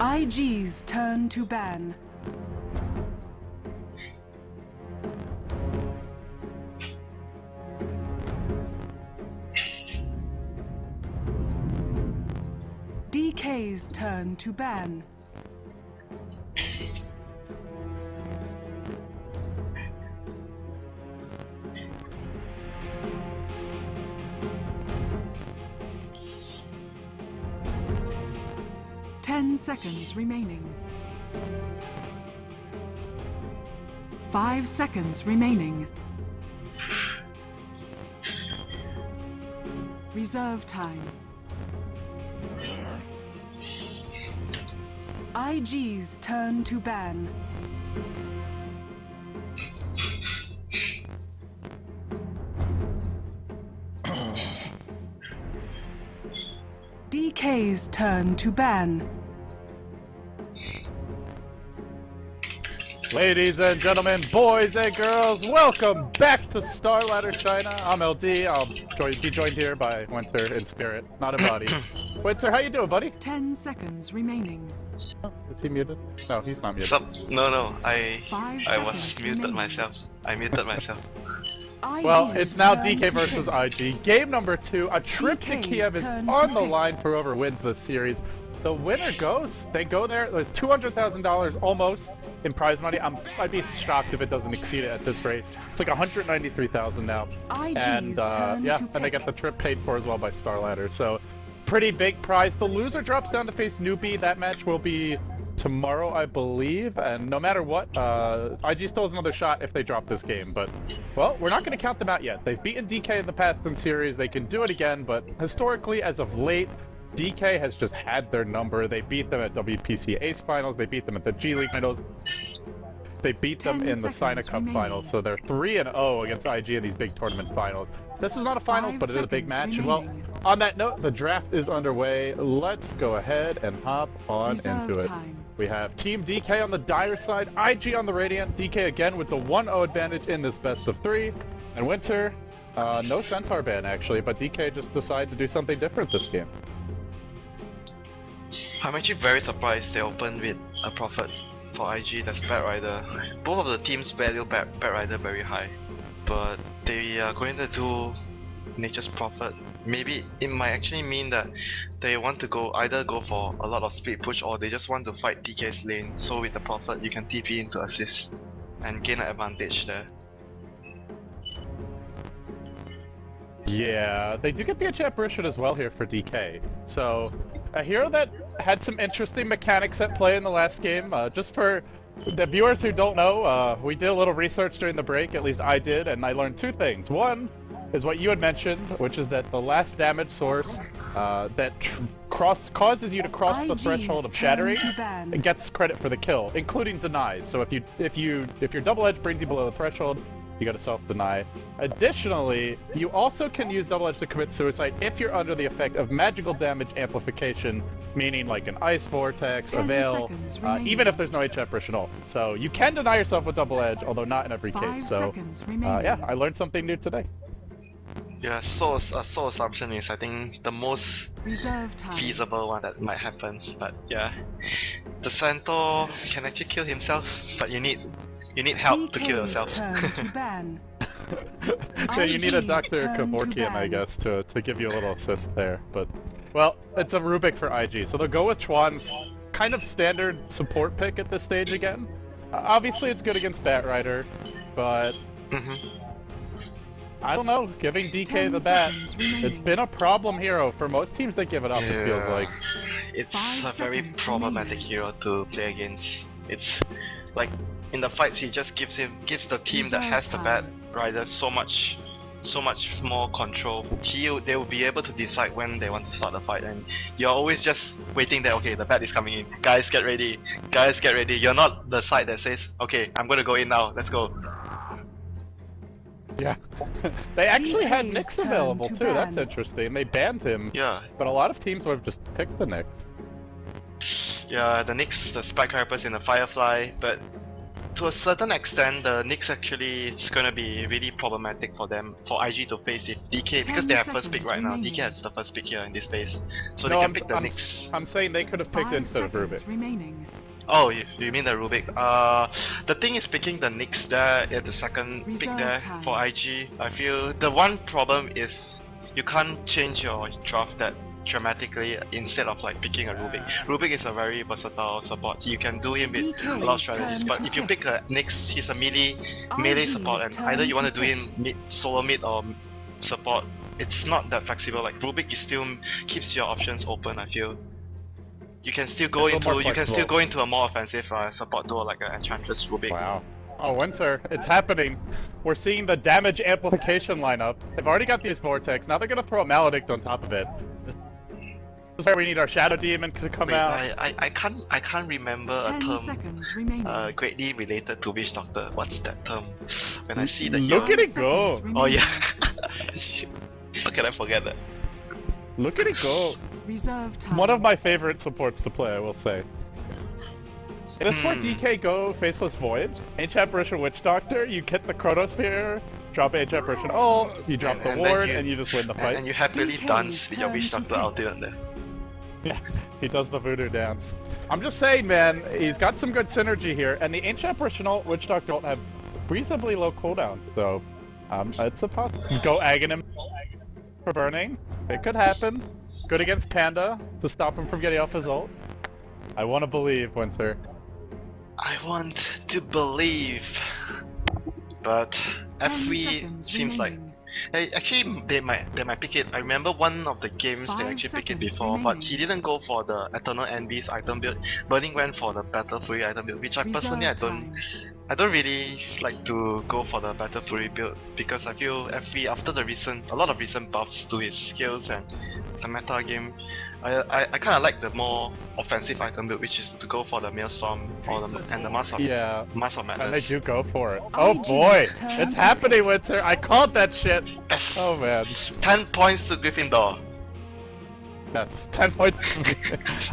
IG's turn to ban. DK's turn to ban. Ten seconds remaining. 5 seconds remaining. Reserve time. IG's turn to ban. DK's turn to ban. Ladies and gentlemen, boys and girls, welcome back to StarLadder China. I'm LD. I'll be joined here by Winter in spirit, not in body. Winter, how you doing, buddy? 10 seconds remaining. Oh, is he muted? No, he's not muted. No, I was muted remaining. myself. I muted myself. Well, IG's it's now turn DK to versus ban. IG. Game number 2. A trip to DK's Kiev is turn to on the pick. line for whoever wins this series. The winner goes. They go there. There's $200,000 almost in prize money. I'd be shocked if it doesn't exceed it at this rate. It's like 193,000 now. IG's And turn yeah, to and they pick. get the trip paid for as well by StarLadder. So pretty big prize. The loser drops down to face Newbie. That match will be tomorrow, I believe. And no matter what, IG still has another shot if they drop this game. But, well, we're not going to count them out yet. They've beaten DK in the past in series. They can do it again. But historically, as of late, DK has just had their number. They beat them at WPC Ace Finals. They beat them at the G League Finals. They beat them 10 in the Sina seconds Cup remaining. Finals. So they're 3-0 against IG in these big tournament finals. This is not a finals, 5 but it is a big match. seconds And well, remaining. on that note, the draft is underway. Let's go ahead and hop on Reserve into it. time. We have Team DK on the Dire side, IG on the Radiant. DK again with the 1-0 advantage in this best of 3. And Winter, no Centaur ban actually, but DK just decided to do something different this game. I'm actually very surprised they opened with a Prophet for IG that's Bat Rider. Both of the teams value Bat Rider very high, but they are going to do Nature's Prophet. Maybe it might actually mean that they want to either go for a lot of speed push or they just want to fight DK's lane. So with the Prophet, you can TP into assist and gain an advantage there. Yeah, they do get the apparition as well here for DK. So, a hero that had some interesting mechanics at play in the last game. Just for the viewers who don't know, we did a little research during the break, at least I did, and I learned 2 things. One is what you had mentioned, which is that the last damage source that causes you to cross the IG's threshold of turn shattering, to ban. it gets credit for the kill, including denies. So if your double edge brings you below the threshold, you gotta self-deny. Additionally, you also can use double edge to commit suicide if you're under the effect of magical damage amplification, meaning like an ice vortex, a 10 veil, seconds remaining. even if there's no H apparition at all. So you can deny yourself with double edge, although not in every 5 case. So seconds remaining. yeah, I learned something new today. Yeah, Soul Assumption is I think the most Reserve time. feasible one that might happen. But yeah, the Centaur can actually kill himself, but you need help to kill DK's yourself. turn to ban. So you need a IG's Dr. turn to Kevorkian, I ban. guess, to give you a little assist there. But, well, it's a Rubik for IG. So they'll go with Chuan's kind of standard support pick at this stage again. Obviously, it's good against Bat Rider, but I don't know. Giving DK 10 the bat, seconds remaining. it's been a problem hero for most teams that give it up, it feels like. It's 5 a very seconds problematic remaining. hero to play against. It's like in the fights he just gives the team that has the Bat Rider so much more control. They will be able to decide when they want to start the fight, and you're always just waiting there. Okay, the bat is coming in. Guys, get ready. Guys, get ready. You're not the side that says, okay, I'm gonna go in now. Let's go. Yeah. They actually had DK's Nyx turn available to too, that's ban. interesting. They banned him, Yeah, but a lot of teams would have just picked the Nyx. yeah. The Nyx, the Spike Harpers in the Firefly, but to a certain extent, the Knicks actually it's gonna be really problematic for them, for IG to face if DK, because they have first pick right now. DK has the first pick here in this phase, so they can pick the Knicks. I'm saying they could have picked 5 instead of seconds Rubik. remaining. Oh, you mean the Rubik? The thing is picking the Knicks there at the second pick Reserve there time. for IG. I feel the one problem is you can't change your draft that dramatically instead of like picking a Rubik. Rubik is a very versatile support. You can do him with a lot of strategies, but if you pick a Knicks, he's a melee support, and either you want to do him mid, solo mid or support. It's not that flexible. Like Rubik, is still keeps your options open. I feel. You can still go into a more offensive support duo like an Enchantress Rubik. Wow. Oh, Winter, it's happening. We're seeing the damage amplification lineup. They've already got these Vortex. Now they're gonna throw a Maledict on top of it. This is where we need our Shadow Demon to come Wait, out. I can't remember a 10 term seconds remaining. greatly related to Witch Doctor. What's that term? When I see the Look hero. at it go. Seconds Oh remaining. yeah. Shit. How can I forget that? Look at it go. Reserve time. One of my favorite supports to play, I will say. This is where DK go Faceless Void, Ancient Apparition Witch Doctor, you get the Chronosphere, drop Ancient Apparition ult, you drop the then ward, and you just win the fight. And you happily DK's dance with your turn Witch to Doctor pick. ultimate there. Yeah, he does the voodoo dance. I'm just saying, man, he's got some good synergy here, and the Ancient Apparition ult, Witch Doctor ult have reasonably low cooldowns, so it's a possibility. Go Aghanim for burning. It could happen. Good against Panda to stop him from getting off his ult. I want to believe, Winter. I want to believe, but 10 FV seconds seems like remaining. actually they might pick it. I remember one of the games they 5 actually picked it seconds before, but he remaining. didn't go for the Eternal Envy's item build. Burning went for the Battle Fury item build, which I personally Reserve I don't really like to go for the Battle Fury build because I feel FV after a lot of recent buffs to his skills and the meta game, I kind of like the more offensive item build, which is to go for the Maelstrom and the Mask of Yeah, Mask of and they Madness. do go for it. Oh IG's boy, turn it's to happening, Winter. I called that shit. Yes. Oh man, 10 points to Gryffindor. that's 10 points to me.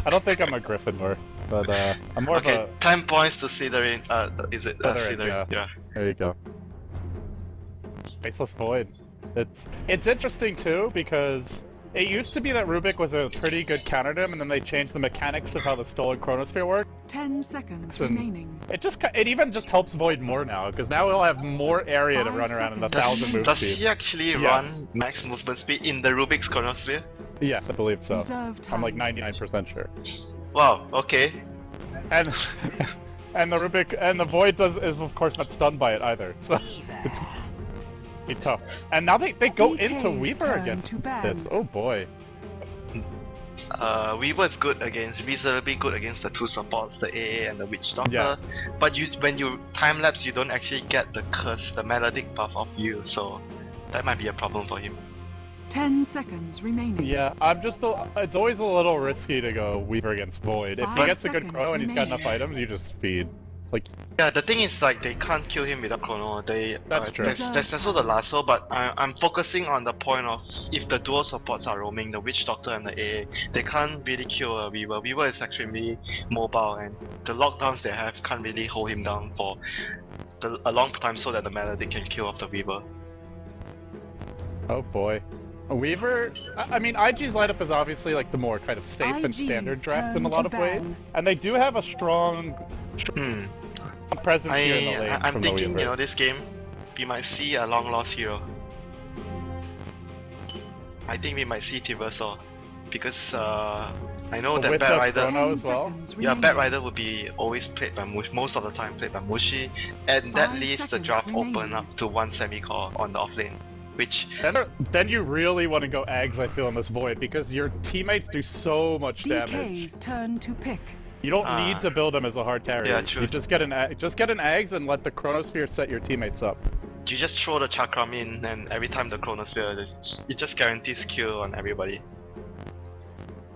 I don't think I'm a Gryffindor, but I'm more Okay, of a 10 points to Slytherin. Is it Slytherin, Slytherin? Yeah. There you go. Faceless Void. It's interesting too because it used to be that Rubik was a pretty good counter to him, and then they changed the mechanics of how the stolen Chronosphere worked. 10 seconds And remaining. it even just helps Void more now because now we'll have more area to 5 run around in the seconds. 1000 move Does speed. he actually Yes. run max movement speed in the Rubik's Chronosphere? Yes, I believe so. Reserve time. I'm like 99% sure. Wow, okay. And and the Rubik and the Void is of course not stunned by it either. So it's pretty tough. And now they go into DK's Weaver turn against to ban. this. Oh boy. Weaver is reasonably good against the two supports, the AA and the Witch Doctor. Yeah. But when you time lapse, you don't actually get the curse, the melodic buff of you, so that might be a problem for him. 10 seconds remaining. Yeah, it's always a little risky to go Weaver against Void. If he 5 gets a good seconds chrono and he's got enough remaining. items, you just feed. Like, Yeah, the thing is like they can't kill him without chrono. That's true. There's also the lasso, but I'm focusing on the point of if the dual supports are roaming, the Witch Doctor and the AA, they can't really kill a Weaver. Weaver is extremely mobile, and the lockdowns they have can't really hold him down for a long time, so that the Melodic can kill off the Weaver. oh boy. A Weaver, I mean, IG's lineup is obviously like the more kind of safe and IG's standard draft in a turn lot to of ways, ban. and they do have a strong Hmm. presence here in the lane I'm from the thinking, Weaver. you know, this game, we might see a long lost hero. I think we might see Tiversor, because I know that With Bat the Rider. chrono 10 as well? seconds Yeah, remaining. Bat Rider would be always played by most of the time played by Mushi, and that 5 leaves the seconds draft remaining. open up to one semi-core on the offlane, which Then you really want to go Ags, I feel, in this Void, because your teammates do so much damage. DK's turn to pick. You don't need to build them as a hard carrier. Yeah, true. You just get an Ags and let the Chronosphere set your teammates up. you just throw the Chakram in, and every time the Chronosphere, it just guarantees kill on everybody.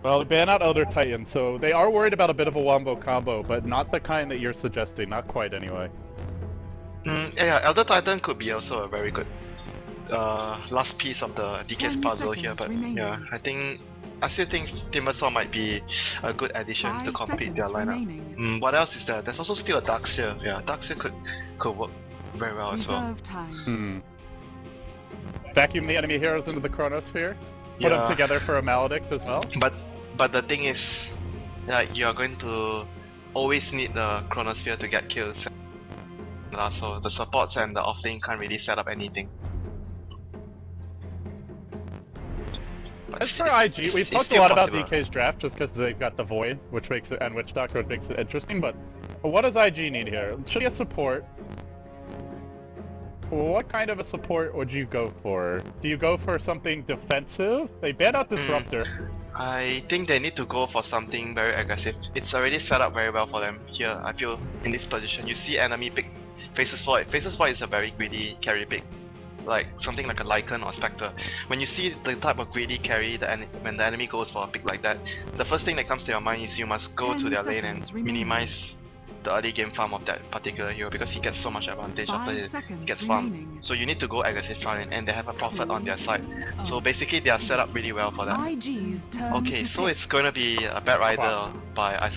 Well, they ban out Elder Titan, so they are worried about a bit of a wombo combo, but not the kind that you're suggesting. Not quite, anyway. Yeah, Elder Titan could be also a very good last piece of the DK's 10 puzzle here, seconds but remaining. yeah, I think I still think Timbersaw might be a good addition 5 to complete their seconds lineup. remaining. What else is there? There's also still a Darkseer. Yeah, Darkseer could work very well as well. Reserve time. Vacuum the enemy heroes into the Chronosphere. Put them together for a Maledict as well. But the thing is, like, you are going to always need the Chronosphere to get kills. So the supports and the offlane can't really set up anything. But As for it's- IG, it's- we've it's talked a still lot about possible. DK's draft just because they've got the Void, which makes it, and Witch Doctor, which makes it interesting. But what does IG need here? Should he have support? What kind of a support would you go for? Do you go for something defensive? They banned out Disruptor. I think they need to go for something very aggressive. It's already set up very well for them here. I feel in this position, you see enemy pick Faceless Void. Faceless Void is a very greedy carry pick, like something like a Lycan or Spectre. When you see the type of greedy carry, when the enemy goes for a pick like that, the first thing that comes to your mind is you must go 10 to their lane and seconds remaining. minimize the early game farm of that particular hero because he gets so much advantage 5 after he seconds gets remaining. farmed. So you need to go aggressive front and they have a Prophet on their side. So Oh. basically they are set up really well for that. IG's turn Okay, to so pick. it's gonna be a Bat Rider Wow. by Ice,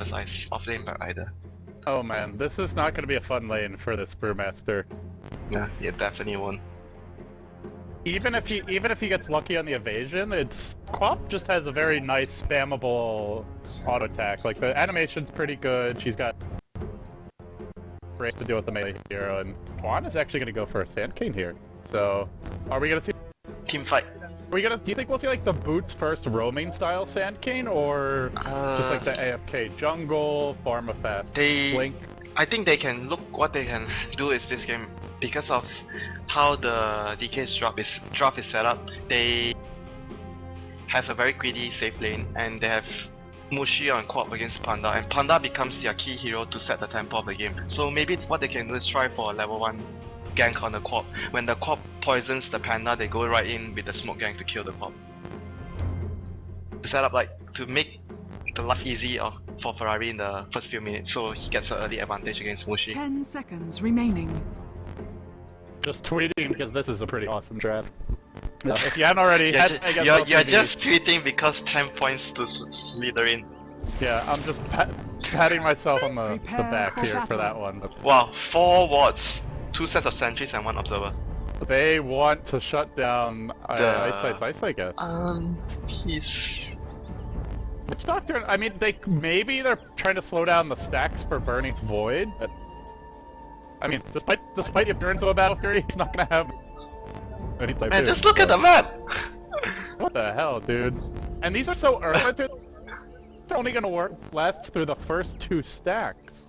offlane Bat Rider. Oh man, this is not going to be a fun lane for this Brewmaster. Yeah, definitely won't. Even if he gets lucky on the evasion, Quap just has a very nice spammable auto attack. Like the animation's pretty good. She's got great to deal with the melee hero, and Quan is actually going to go for a Sand King here. So, are we going to see? Team fight. Do you think we'll see like the boots first roaming style Sand King, or just like the AFK jungle, farm a fast blink? I think they can look what they can do is this game because of how the DK's drop is set up. They have a very greedy safe lane and they have Mushi on Quap against Panda, and Panda becomes their key hero to set the tempo of the game. So maybe what they can do is try for a level 1 gank on the Quap. When the Quap poisons the Panda, they go right in with the smoke gank to kill the Quap. To set up to make the life easy for Ferrari in the first few minutes, so he gets an early advantage against Mushi. 10 seconds remaining. Just tweeting because this is a pretty awesome draft. If you haven't already, You're just tweeting because 10 points to Slytherin. Yeah, I'm just patting myself on the Prepare back for here for battle. that one. Wow, 4 wards, 2 sets of sentries and 1 observer. They want to shut down Ice, I guess. He's... Witch Doctor, I mean, maybe they're trying to slow down the stacks for Burning's Void, but... I mean, despite the appearance of a Battle Fury, he's not gonna have any type. Man, just look at the map! What the hell, dude? And these are so early, they're only gonna last through the first 2 stacks.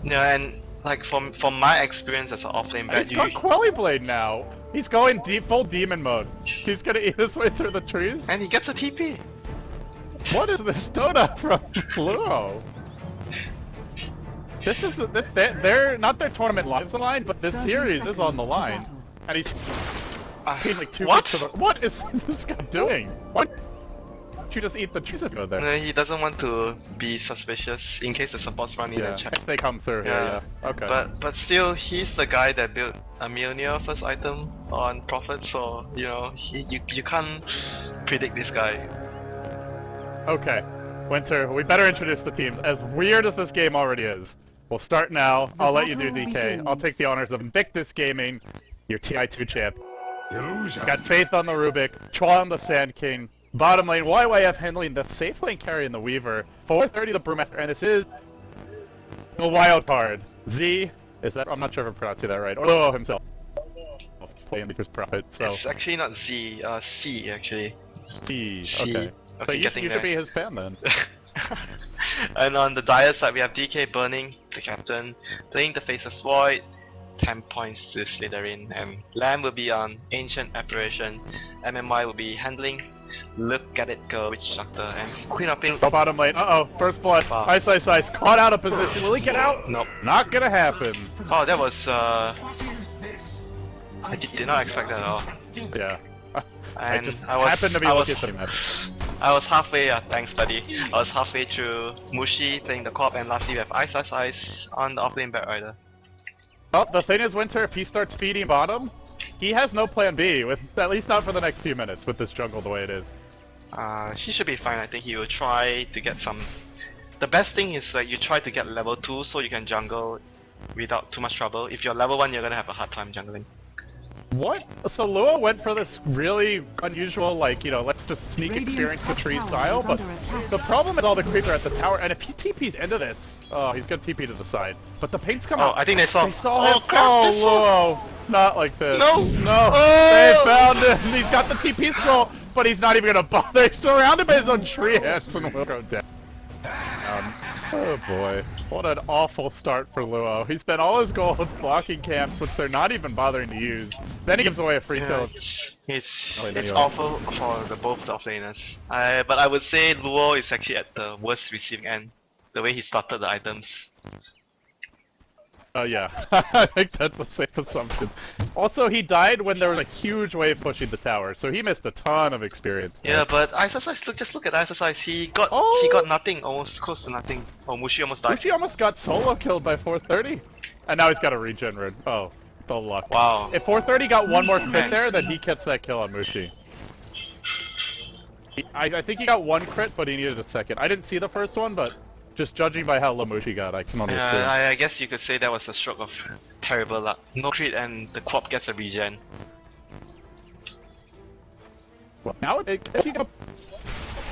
Yeah, and like from my experience as an offlane And bat, he's got Quelly Blade now! He's going full demon mode. He's gonna eat his way through the trees. and he gets a TP! What is this donut from Luo? They're not their tournament lives aligned, but this 30 series is on the seconds to line. battle. And he's being like 2 what? weeks of What is this guy doing? Why don't you just eat the cheese if you go there? He doesn't want to be suspicious in case the supports run in Yeah, and check. as they come through here, yeah. Okay. But still, he's the guy that built a Mjolnir first item on Prophet, so you know you can't predict this guy. Okay. Winter, we better introduce the teams. As weird as this game already is, we'll start now. The I'll let you do battle DK. I'll begins. take the honors of Invictus Gaming, your TI2 champ. Illusion. Got Faith on the Rubik, Chua on the Sand King, bottom lane, YYF handling the safe lane carry in the Weaver, 430 the Brewmaster, and this is the wild card. Z, is that, I'm not sure if I'm pronouncing that right, or Luo himself. Playing Leaper's Prophet, so. It's actually not Z, C actually. Z, C. okay. Okay, But you getting should there. be his fan then. And on the dire side, we have DK Burning, the captain, playing the Faceless Void, 10 points to Slytherin, and Lamb will be on Ancient Apparition, MMY will be handling Look at It Go, Witch Doctor, and Queen of Pink. Go bottom lane. Uh-oh, first blood. Wow. Ice, caught out of position. Will he get out? Nope. Not gonna happen. Oh, that was I did not expect that at all. Yeah. I And just I was, happened to be I was, looking at the map. I was halfway, thanks buddy. I was halfway through Mushi playing the Corp, and lastly we have Ice on the offlane Bat Rider. Well, the thing is, Winter, if he starts feeding bottom, he has no plan B, with at least not for the next few minutes, with this jungle the way it is. He should be fine. I think he will try to get some. The best thing is like you try to get level 2 so you can jungle without too much trouble. If you're level 1, you're gonna have a hard time jungling. What? So Lua went for this really unusual, like, you know, let's just sneak Radiant's experience the top tree tower style, is but under attack. the problem is all the creeps are at the tower, and if he TP's into this, oh, he's gonna TP to the side. But the paint's coming. Oh, I think they saw. They saw him. crap, they saw- Lua! Not like this. No! No! Oh! They found him! He's got the TP scroll, but he's not even gonna bother. He's surrounded by his own tree ants and will go down. Oh boy, what an awful start for Luo. He spent all his gold blocking camps, which they're not even bothering to use. Then he gives away a free kill. It's Oh, wait, no, it's you're awful for both the offlaners. But I would say Luo is actually at the worst receiving end. The way he started the items. Yeah, I think that's a safe assumption. Also, he died when there was a huge wave pushing the tower, so he missed a ton of experience there. Yeah, but Exercise, just look at Exercise. He got nothing, almost close to nothing. Oh, Mushi almost died. Mushi almost got solo killed by 430, and now he's got a regen red. Oh, the luck. Wow. If 430 got one more crit there, then he gets that kill on Mushi. I think he got one crit, but he needed a second. I didn't see the first one, but just judging by how low Mushi got, I can understand. Yeah, I guess you could say that was a stroke of terrible luck. No crit and the Quap gets a regen. Well, now if you go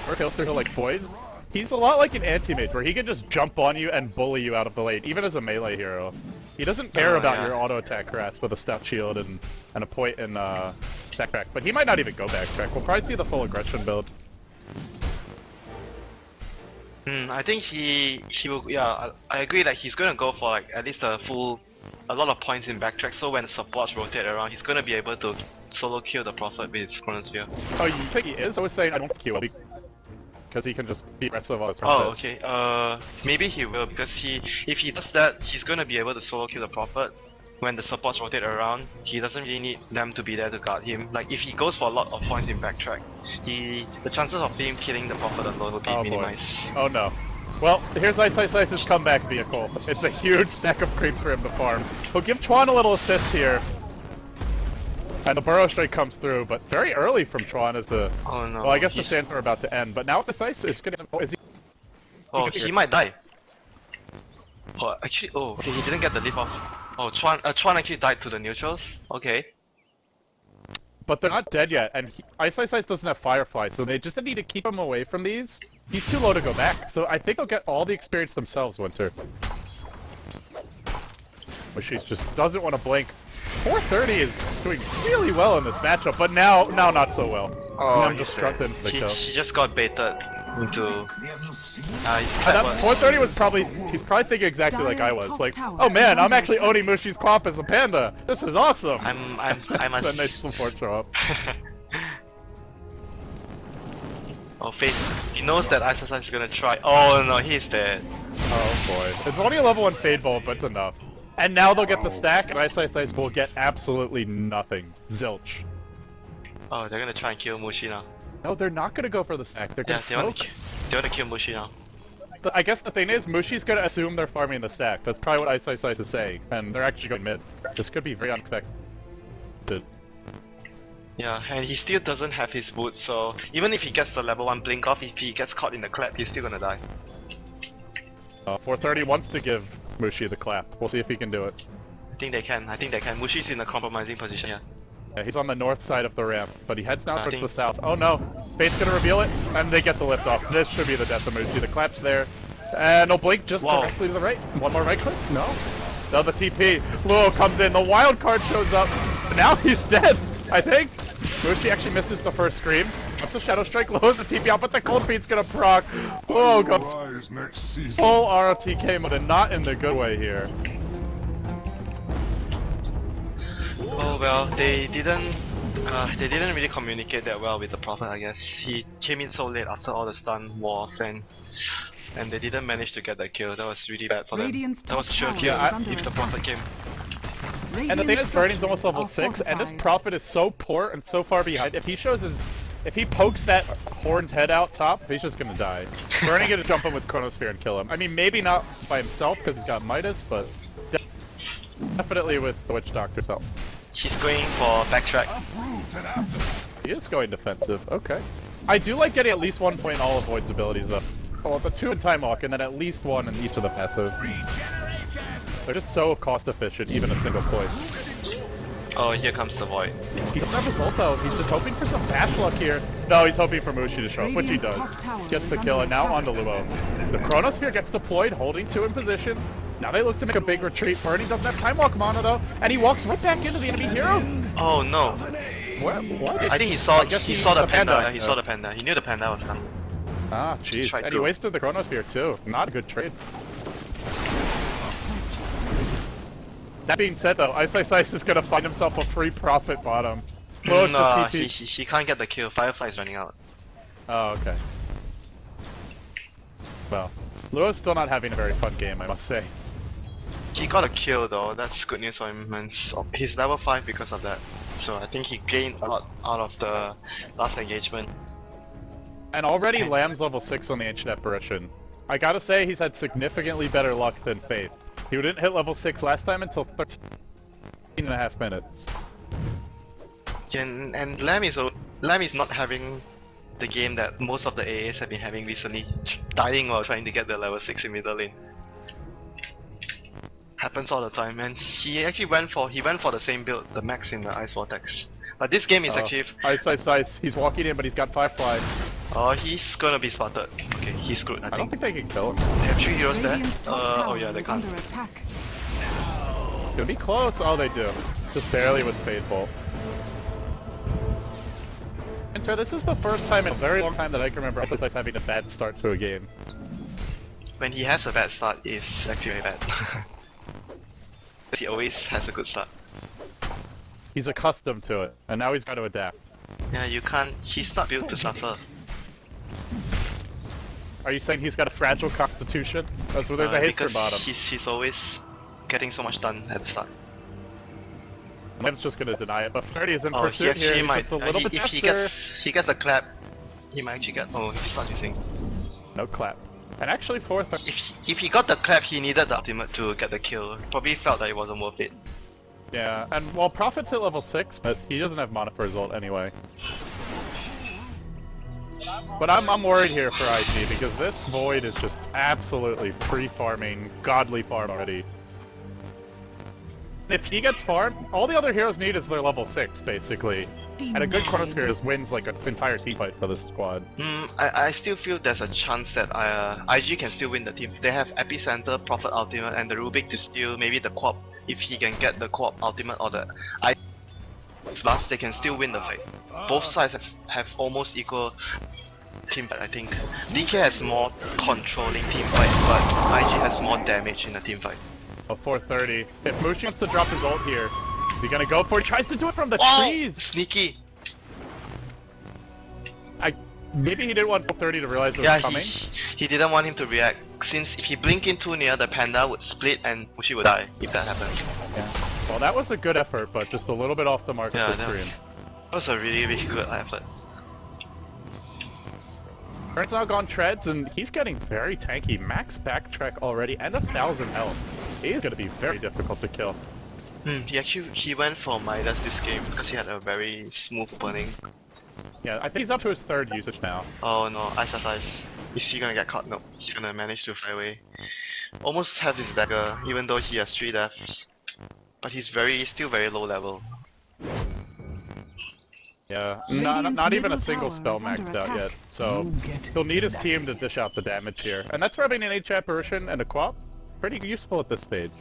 or kills through like Void, he's a lot like an anti-mage where he can just jump on you and bully you out of the lane, even as a melee hero. He doesn't care about your auto attack harass with a stout shield and a point in backtrack, but he might not even go backtrack. We'll probably see the full aggression build. I think he will. Yeah, I agree that he's gonna go for like at least a lot of points in backtrack. So when supports rotate around, he's gonna be able to solo kill the Prophet with his Chronosphere. Oh, you think he is? I was saying I don't think he will be, because he can just be aggressive on his Oh, okay. Maybe he will because if he does that, he's gonna be able to solo kill the Prophet. When the supports rotate around, he doesn't really need them to be there to guard him. Like if he goes for a lot of points in backtrack, the chances of him killing the Prophet alone will be minimized. Oh no. Well, here's Ice's comeback vehicle. It's a huge stack of creeps for him to farm. He'll give Chuan a little assist here. And the Burrow Strike comes through, but very early from Chuan is the... Oh no. Well, I guess the sands are about to end, but now Ice is gonna... Oh, is he... Oh, he might die. Oh, actually, okay, he didn't get the leaf off. Oh, Chuan actually died to the neutrals? Okay. But they're not dead yet, and Ice doesn't have Firefly, so they just need to keep him away from these. He's too low to go back, so I think they'll get all the experience themselves, Winter. But she just doesn't want to blink. 430 is doing really well in this matchup, but now not so well. Oh, I'm just struck into the kill. She just got baited into... 430 was probably... He's probably thinking exactly like I was. Like, oh man, I'm actually owning Mushi's Quap as a panda. This is awesome. I'm a... Then they support show up. Oh, Fate. He knows that Ice is gonna try. Oh no, he's dead. Oh boy. It's only a level 1 Fade Bolt, but it's enough. And now they'll get the stack, and Ice will get absolutely nothing. Zilch. Oh, they're gonna try and kill Mushi now. No, they're not gonna go for the stack. They're gonna smoke. They wanna kill Mushi now. I guess the thing is, Mushi's gonna assume they're farming the stack. That's probably what Ice is saying, and they're actually going mid. This could be very unexpected. Yeah, and he still doesn't have his boots, so even if he gets the level 1 blink off, if he gets caught in the clap, he's still gonna die. 430 wants to give Mushi the clap. We'll see if he can do it. I think they can. Mushi's in a compromising position here. Yeah, he's on the north side of the ramp, but he heads now towards the south. Oh no! Fate's gonna reveal it, and they get the lift off. This should be the death of Mushi. The clap's there. And no blink, just directly to the right. One more right click? No. No, the TP. Luo comes in, the wild card shows up. Now he's dead, I think. Mushi actually misses the first scream. That's a Shadow Strike, Luo's the TP out, but the Cold Feet's gonna proc. Oh god. Full ROTK mode, and not in the good way here. Oh well, they didn't really communicate that well with the Prophet, I guess. He came in so late after all the stun wars, and they didn't manage to get that kill. That was really bad for them. That was a sure kill if the Prophet came. And the thing is, Burning's almost level 6, and this Prophet is so poor and so far behind. If he pokes that horned head out top, he's just gonna die. Burning gonna jump him with Chronosphere and kill him. I mean, maybe not by himself because he's got Midas, but definitely with the Witch Doctor's help. He's going for backtrack. He is going defensive. Okay. I do like getting at least 1 point in all of Void's abilities, though. Well, the 2 in Time Walk, and then at least 1 in each of the passive. They're just so cost efficient, even a single point. Oh, here comes the Void. He doesn't have result though, he's just hoping for some dash luck here. No, he's hoping for Mushi to show up, which he does. Gets the kill, and now on to Luo. The Chronosphere gets deployed, holding 2 in position. Now they look to make a big retreat. Bernie doesn't have Time Walk mana though, and he walks right back into the enemy heroes. Oh no. What? I think he saw he saw the used panda. panda. He saw the panda. He knew the panda was coming. Ah, jeez. Tried And to. he wasted the Chronosphere too. Not a good trade. That being said though, Ice is gonna find himself a free profit bottom. Well, it's No, just TP. he can't get the kill. Firefly is running out. Oh, okay. Well, Luo's still not having a very fun game, I must say. He got a kill though. That's good news for him. And he's level 5 because of that. So I think he gained a lot out of the last engagement. And already Lamb's level 6 on the Ancient Apparition. I gotta say, he's had significantly better luck than Faith. He didn't hit level 6 last time until 13.5 minutes. Yeah, and Lamb is not having the game that most of the AAs have been having recently, dying while trying to get the level 6 in middle lane. Happens all the time, and he actually went for the same build, the max in the Ice Vortex. But this game is actually... Ice. He's walking in, but he's got Firefly. Oh, he's gonna be spotted. Okay, he's screwed, I I think. don't think they can kill him. They have 3 heroes there. Radiant's top Oh tower yeah, they is can't. under attack. Gonna be close. Oh, they do. Just barely with Faithful. And so this is the first time in a very long time that I can remember Ice having a bad start to a game. When he has a bad start, it's actually very bad. He always has a good start. He's accustomed to it, and now he's got to adapt. Yeah, you can't... He's not built to suffer. Are you saying he's got a fragile constitution? That's where there's a haste because bottom. he's always getting so much done at the start. Lamb's just gonna deny it, but 30 is in Oh, he pursuit here. actually He's might... just a little bit if faster. he gets a clap, he might actually get... Oh, he starts using... No clap. And actually, fourth. If he got the clap, he needed the ultimate to get the kill. Probably felt that it wasn't worth it. Yeah, and well, Prophet's at level 6, but he doesn't have mana for his ult anyway. But I'm worried here for IG because this Void is just absolutely free-farming, godly farm already. If he gets farmed, all the other heroes need is their level 6, basically. And a good Chronosphere just wins like an entire team fight for this squad. I still feel there's a chance that IG can still win the team. They have Epicenter, Prophet Ultimate, and the Rubik to steal maybe the Co-op. If he can get the Co-op Ultimate or the Blast, they can still win the fight. Both sides have almost equal team fight, I think. DK has more controlling team fight, but IG has more damage in the team fight. Oh, 430. If Mushi wants to drop his ult here, is he gonna go for it? He tries to do it from the Oh, trees! sneaky! Maybe he didn't want 430 to realize it was Yeah, coming. he didn't want him to react, since if he blink in too near, the panda would split and Mushi would die if that happens. Yeah. Well, that was a good effort, but just a little bit off the mark Yeah, of the that screen. was a really good effort. Burns now gone treads, and he's getting very tanky. Max backtrack already, and 1,000 health. He's gonna be very difficult to kill. He went for Midas this game because he had a very smooth burning. Yeah, I think he's up to his 3rd usage now. Oh no, Ice. Is he gonna get caught? No, he's gonna manage to fly away. Almost have his dagger, even though he has 3 deaths. But he's still very low level. Yeah, Radiant's not even a middle single tower spell is under maxed out attack. yet, so he'll need his team to dish out the damage here. And that's where having an H Apparition and a Co-op pretty useful at this stage.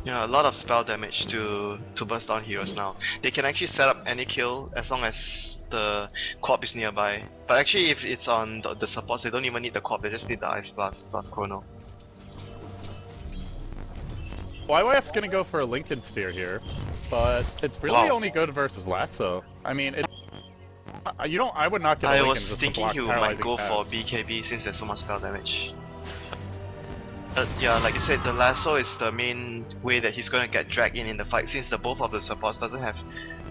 Yeah, a lot of spell damage to burst down heroes now. They can actually set up any kill as long as the Co-op is nearby. But actually if it's on the supports, they don't even need the Co-op, they just need the Ice Blast plus Chrono. YYF's gonna go for a Lincoln Sphere here, but it's really Wow. only good versus Lasso. I mean, I would not get a I Lincoln was just to thinking block he might paralyzing go for paths. BKB since there's so much spell damage. Yeah, like you said, the lasso is the main way that he's gonna get dragged in the fight since both of the supports doesn't have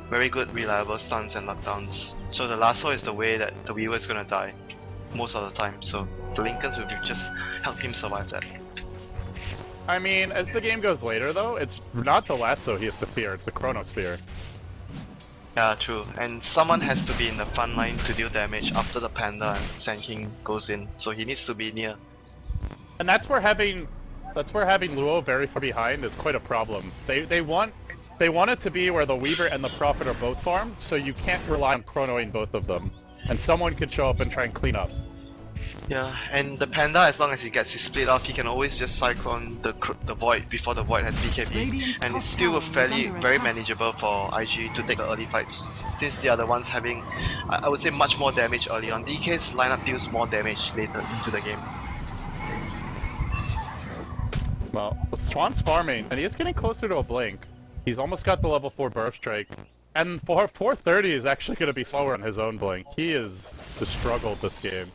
very good reliable stuns and lockdowns. So the lasso is the way that the Weaver is gonna die most of the time. So the Lincolns will just help him survive that. I mean, as the game goes later though, it's not the Lasso he has to fear, it's the Chronosphere. Yeah, true. And someone has to be in the front line to deal damage after the Panda and Sand King goes in, so he needs to be near. And that's where having Luo very far behind is quite a problem. They want it to be where the Weaver and the Prophet are both farmed, so you can't rely on chronoing both of them. And someone could show up and try and clean up. Yeah, and the Panda, as long as he gets his split off, he can always just Cyclone the Void before the Void has BKB. Radiant's And top it's still tower is very under manageable for IG to take the early fights, since they are the ones having, I would say, much more damage early on. DK's lineup deals more damage later into the game. Well, Swan's farming, and he is getting closer to a blink. He's almost got the level 4 burst strike. And 430 is actually going to be slower on his own blink. He is just struggled this game.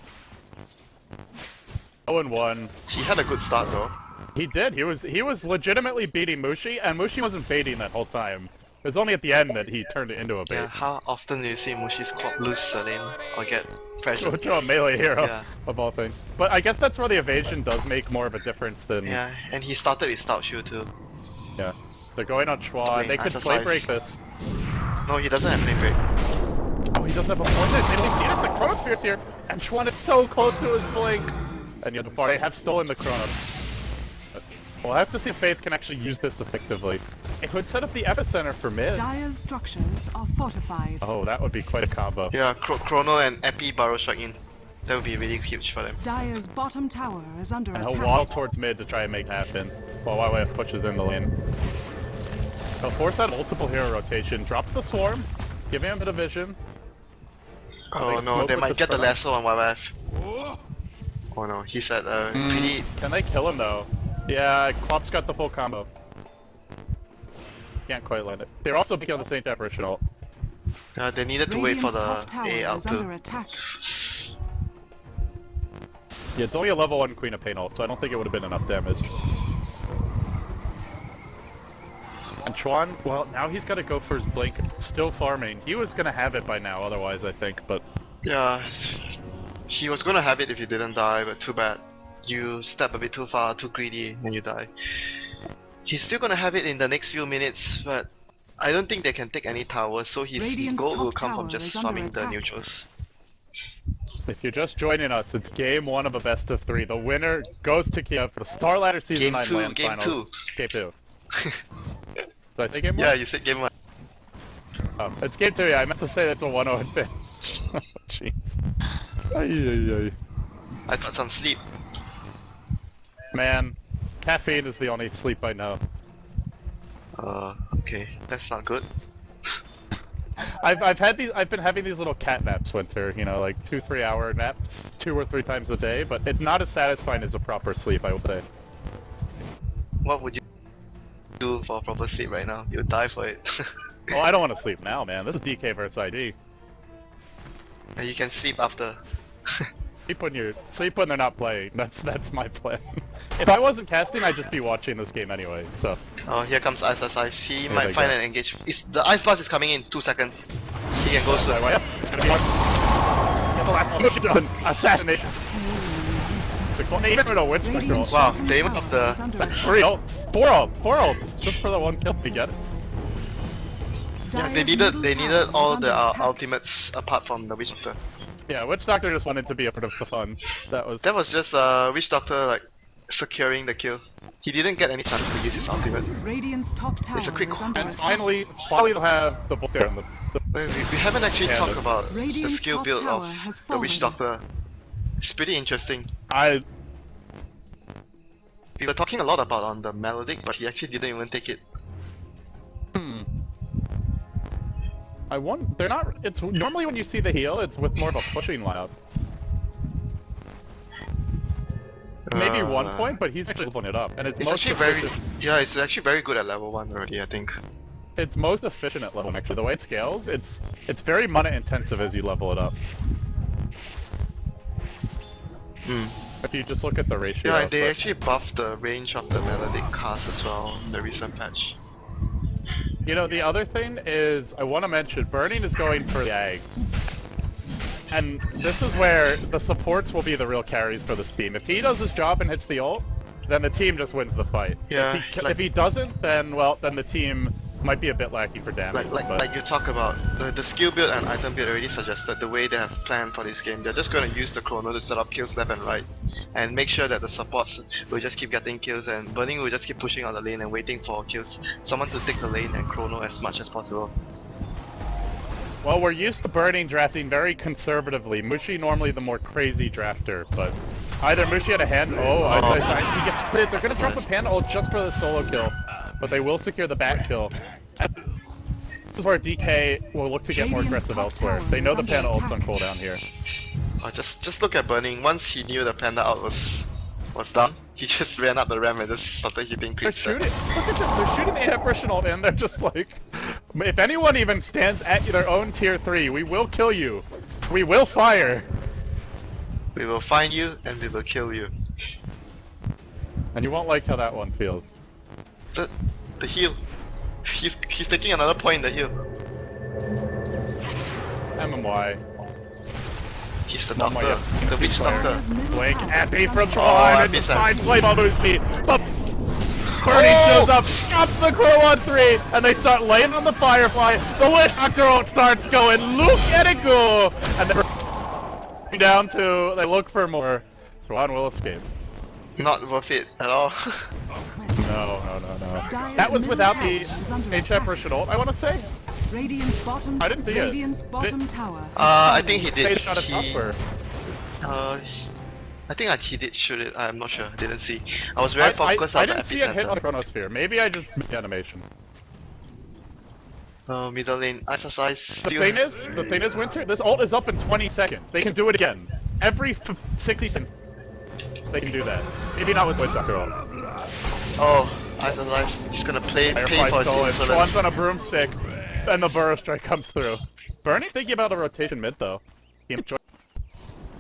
0-1. He had a good start though. He did. He was legitimately beating Mushi, and Mushi wasn't baiting that whole time. It was only at the end that he turned it into a bait. Yeah, how often do you see Mushi's lose a lane or get pressure? To a melee hero, Yeah. of all things. But I guess that's where the evasion does make more of a difference than... Yeah, and he started with Stout Shield too. Yeah. They're going on Chua. Wait, They could flame break this. No, he doesn't have flame break. Oh, he doesn't have a point. They don't need it. The Chrono Spear's here, and Chuan is so close to his blink. And yet before they have stolen the Chrono. We'll have to see if Faith can actually use this effectively. It could set up the epicenter for mid. Dire's structures are fortified. Oh, that would be quite a combo. Yeah, Chrono and Epi Burrow strike in. That would be really huge for them. Dire's bottom tower is under And attack. he'll waddle towards mid to try and make it happen, while YYF pushes in the lane. He'll force out multiple hero rotation, drops the swarm, giving him a bit of vision. Oh They no, smoke they with might the get the Chrono. lasso on YYF. Oh no, he's at a pretty... Can they kill him though? Yeah, Quap's got the full combo. Can't quite land it. They're also picking on the Saint Apparition ult. they needed to wait for Radiant's top the tower A out is under too. attack. Yeah, it's only a level 1 Queen of Pain ult, so I don't think it would have been enough damage. And Chuan, well, now he's got to go for his blink. Still farming. He was going to have it by now otherwise, I think, but... Yeah, he was gonna have it if he didn't die, but too bad. You step a bit too far, too greedy, and you die. He's still gonna have it in the next few minutes, but I don't think they can take any towers, so his Radiant's goal will top come from tower just is under farming the attack. neutrals. If you're just joining us, it's game 1 of a best of 3. The winner goes to Kiev for the StarLadder Season Game 9 two, Land game Finals. Game 2. Did I say game 1? Yeah, you said game 1. Oh, it's game 2, yeah. I meant to say that's a 1-0 finish. Jeez. Ay. I thought some sleep. Man, caffeine is the only sleep I know. Okay, that's not good. I've been having these little cat naps, Winter. You know, like 2-3 hour naps, 2 or 3 times a day. But it's not as satisfying as a proper sleep, I would say. What would you do for proper sleep right now? You'd die for it. Oh, I don't want to sleep now, man. This is DK versus ID. And you can sleep after. Sleep when they're not playing. That's my plan. If I wasn't casting, I'd just be watching this game anyway. So. Oh, here comes Ice Ice. He Here might they find go. an engage. The Ice Blast is coming in 2 seconds. He can go soon. It's gonna be one. Get the last one. Done. Assassination. 6-1. Even with a witch control. Wow, they even up the... Is under That's attack. 3 ults. 4 ults. 4 ults. Just for the 1 kill. You get it. Yeah, Dire's they middle needed tower all is under the attack. ultimates apart from the Witch Doctor. Yeah, Witch Doctor just wanted to be a part of the fun. That was. That was just Witch Doctor like securing the kill. He didn't get any chance to use his ultimate. Radiant's top tower It's a quick is under And attack. finally they'll have the book there on the. We haven't actually Yeah, talked the- about the Radiant's skill top build tower of has the Witch fallen. Doctor. It's pretty interesting. We were talking a lot about on the Melodic, but he actually didn't even take it. I want. They're not. It's normally when you see the heal, it's with more of a pushing lineup. Maybe 1 point, but he's actually leveling it up, and it's It's most actually very... efficient. Yeah, it's actually very good at level 1 already, I think. It's most efficient at level 1, actually. The way it scales, it's very mana intensive as you level it up. If you just look at the ratio. Yeah, and they but- actually buffed the range of the Melodic cast as well in the recent patch. You know, the other thing is, I want to mention, Burning is going for the Ags. And this is where the supports will be the real carries for this team. If he does his job and hits the ult, then the team just wins the fight. Yeah, If he, like- if he doesn't, then, well, then the team Might be a bit lacking for damage, but... Like you talk about, the skill build and item build already suggested the way they have planned for this game. They're just going to use the chrono to set up kills left and right, and make sure that the supports will just keep getting kills, and Burning will just keep pushing on the lane and waiting for kills. Someone to take the lane and chrono as much as possible. Well, we're used to Burning drafting very conservatively. Mushi normally the more crazy drafter, but either Mushi had a hand. Oh, SX9, he gets crit. They're gonna drop a Panda ult just for the solo kill, but they will secure the back kill. And this is where DK will look to get more aggressive elsewhere. They know the Panda ult's on cooldown here. Oh, just look at Burning. Once he knew the Panda ult was done, he just ran up the ramp and just started hitting They're creeps. shooting. Look at this. They're shooting the Apparition ult in. They're just like, if anyone even stands at their own tier 3, we will kill you. We will fire. We will find you and we will kill you. And you won't like how that one feels. The heal. He's taking another point in the heal. MMY. He's the Oh my doctor. God. The witch doctor. Blink Epi from Oh, Tron and Epi's decides Epi. slave on Lucy. But Birdie shows up, drops the crow on 3, and they start laying on the Firefly. The Witch Doctor ult starts going, look at it go! And they're down to, they look for more. Tron will escape. Not worth it at all. No. That was without the HF ult, I want to say. Radiant's bottom. I didn't see it. Radiant's bottom tower. I think he They did. shot a topper. I think he did shoot it. I'm not sure. I didn't see. I was very focused I on the didn't see it hit on the epicenter. Chronosphere. Maybe I just missed the animation. Middle lane. Exercise. The thing is, Winter, this ult is up in 20 seconds. They can do it again. Every 60 seconds, they can do that. Maybe not with Witch Doctor ult. Oh, exercise. He's gonna pay Firefly for his stole it. insolence. Tron's on a broomstick, and the Burrow Strike comes through. Bernie's thinking about a rotation mid, though. He enjoyed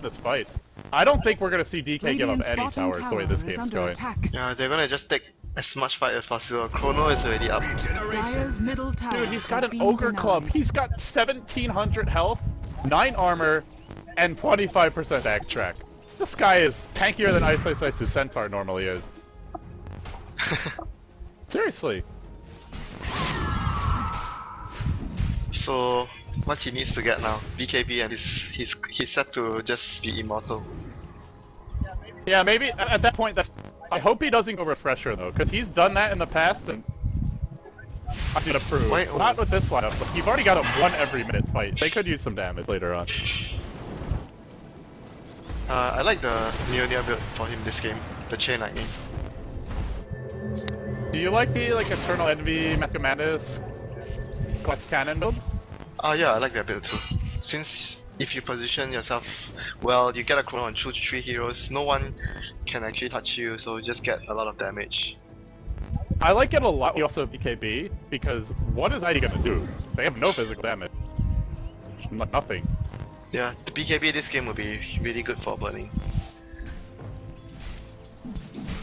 this fight. I don't think we're gonna see DK give up Radiant's any bottom towers the way this tower is game's under going. attack. Yeah, they're gonna just take as much fight as possible. Chrono is already up. Dire's middle tower. Dude, he's got has an been Ogre denied. Club. He's got 1700 health, 9 armor, and 25% backtrack. This guy is tankier than Ice Centaur normally is. Seriously. So what he needs to get now, BKB, and he's set to just be immortal. Yeah, maybe at that point, that's. I hope he doesn't go Refresher though, because he's done that in the past, and I'm gonna prove. Wait, Not with this lineup, but you've already got a 1 every minute fight. They could use some damage later on. I like the near build for him this game, the Chain Lightning. Do you like the Eternal Envy, Mathematics, Glass Cannon build? Yeah, I like that build too. Since if you position yourself well, you get a chrono on 2 to 3 heroes, no one can actually touch you, so you just get a lot of damage. I like it a lot. You also have BKB because what is ID gonna do? They have no physical damage. Nothing. Yeah, the BKB this game will be really good for Burning.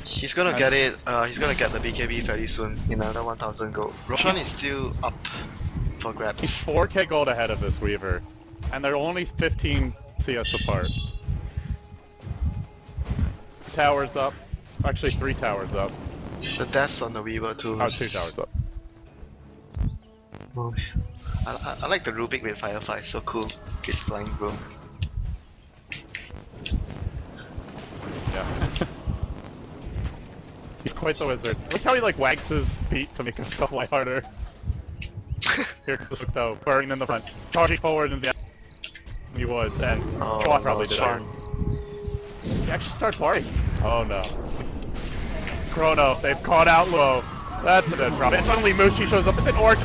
He's gonna get it. He's gonna get the BKB fairly soon in another 1000 gold. Roshan is still up for grabs. He's 4k gold ahead of this Weaver, and they're only 15 CS apart. Towers up. Actually, 3 towers up. The deaths on the Weaver too. Oh, 2 towers up. Oh, I like the Rubik with Firefly, so cool. His flying broom. Yeah. He's quite the wizard. Look how he wags his feet to make himself lie harder. Here's this look though, burning in the front, charging forward in the woods, and Chua probably did it. He actually starts partying. Oh no. Chrono, they've caught out low. That's a good problem. And suddenly Mushi shows up with an orc.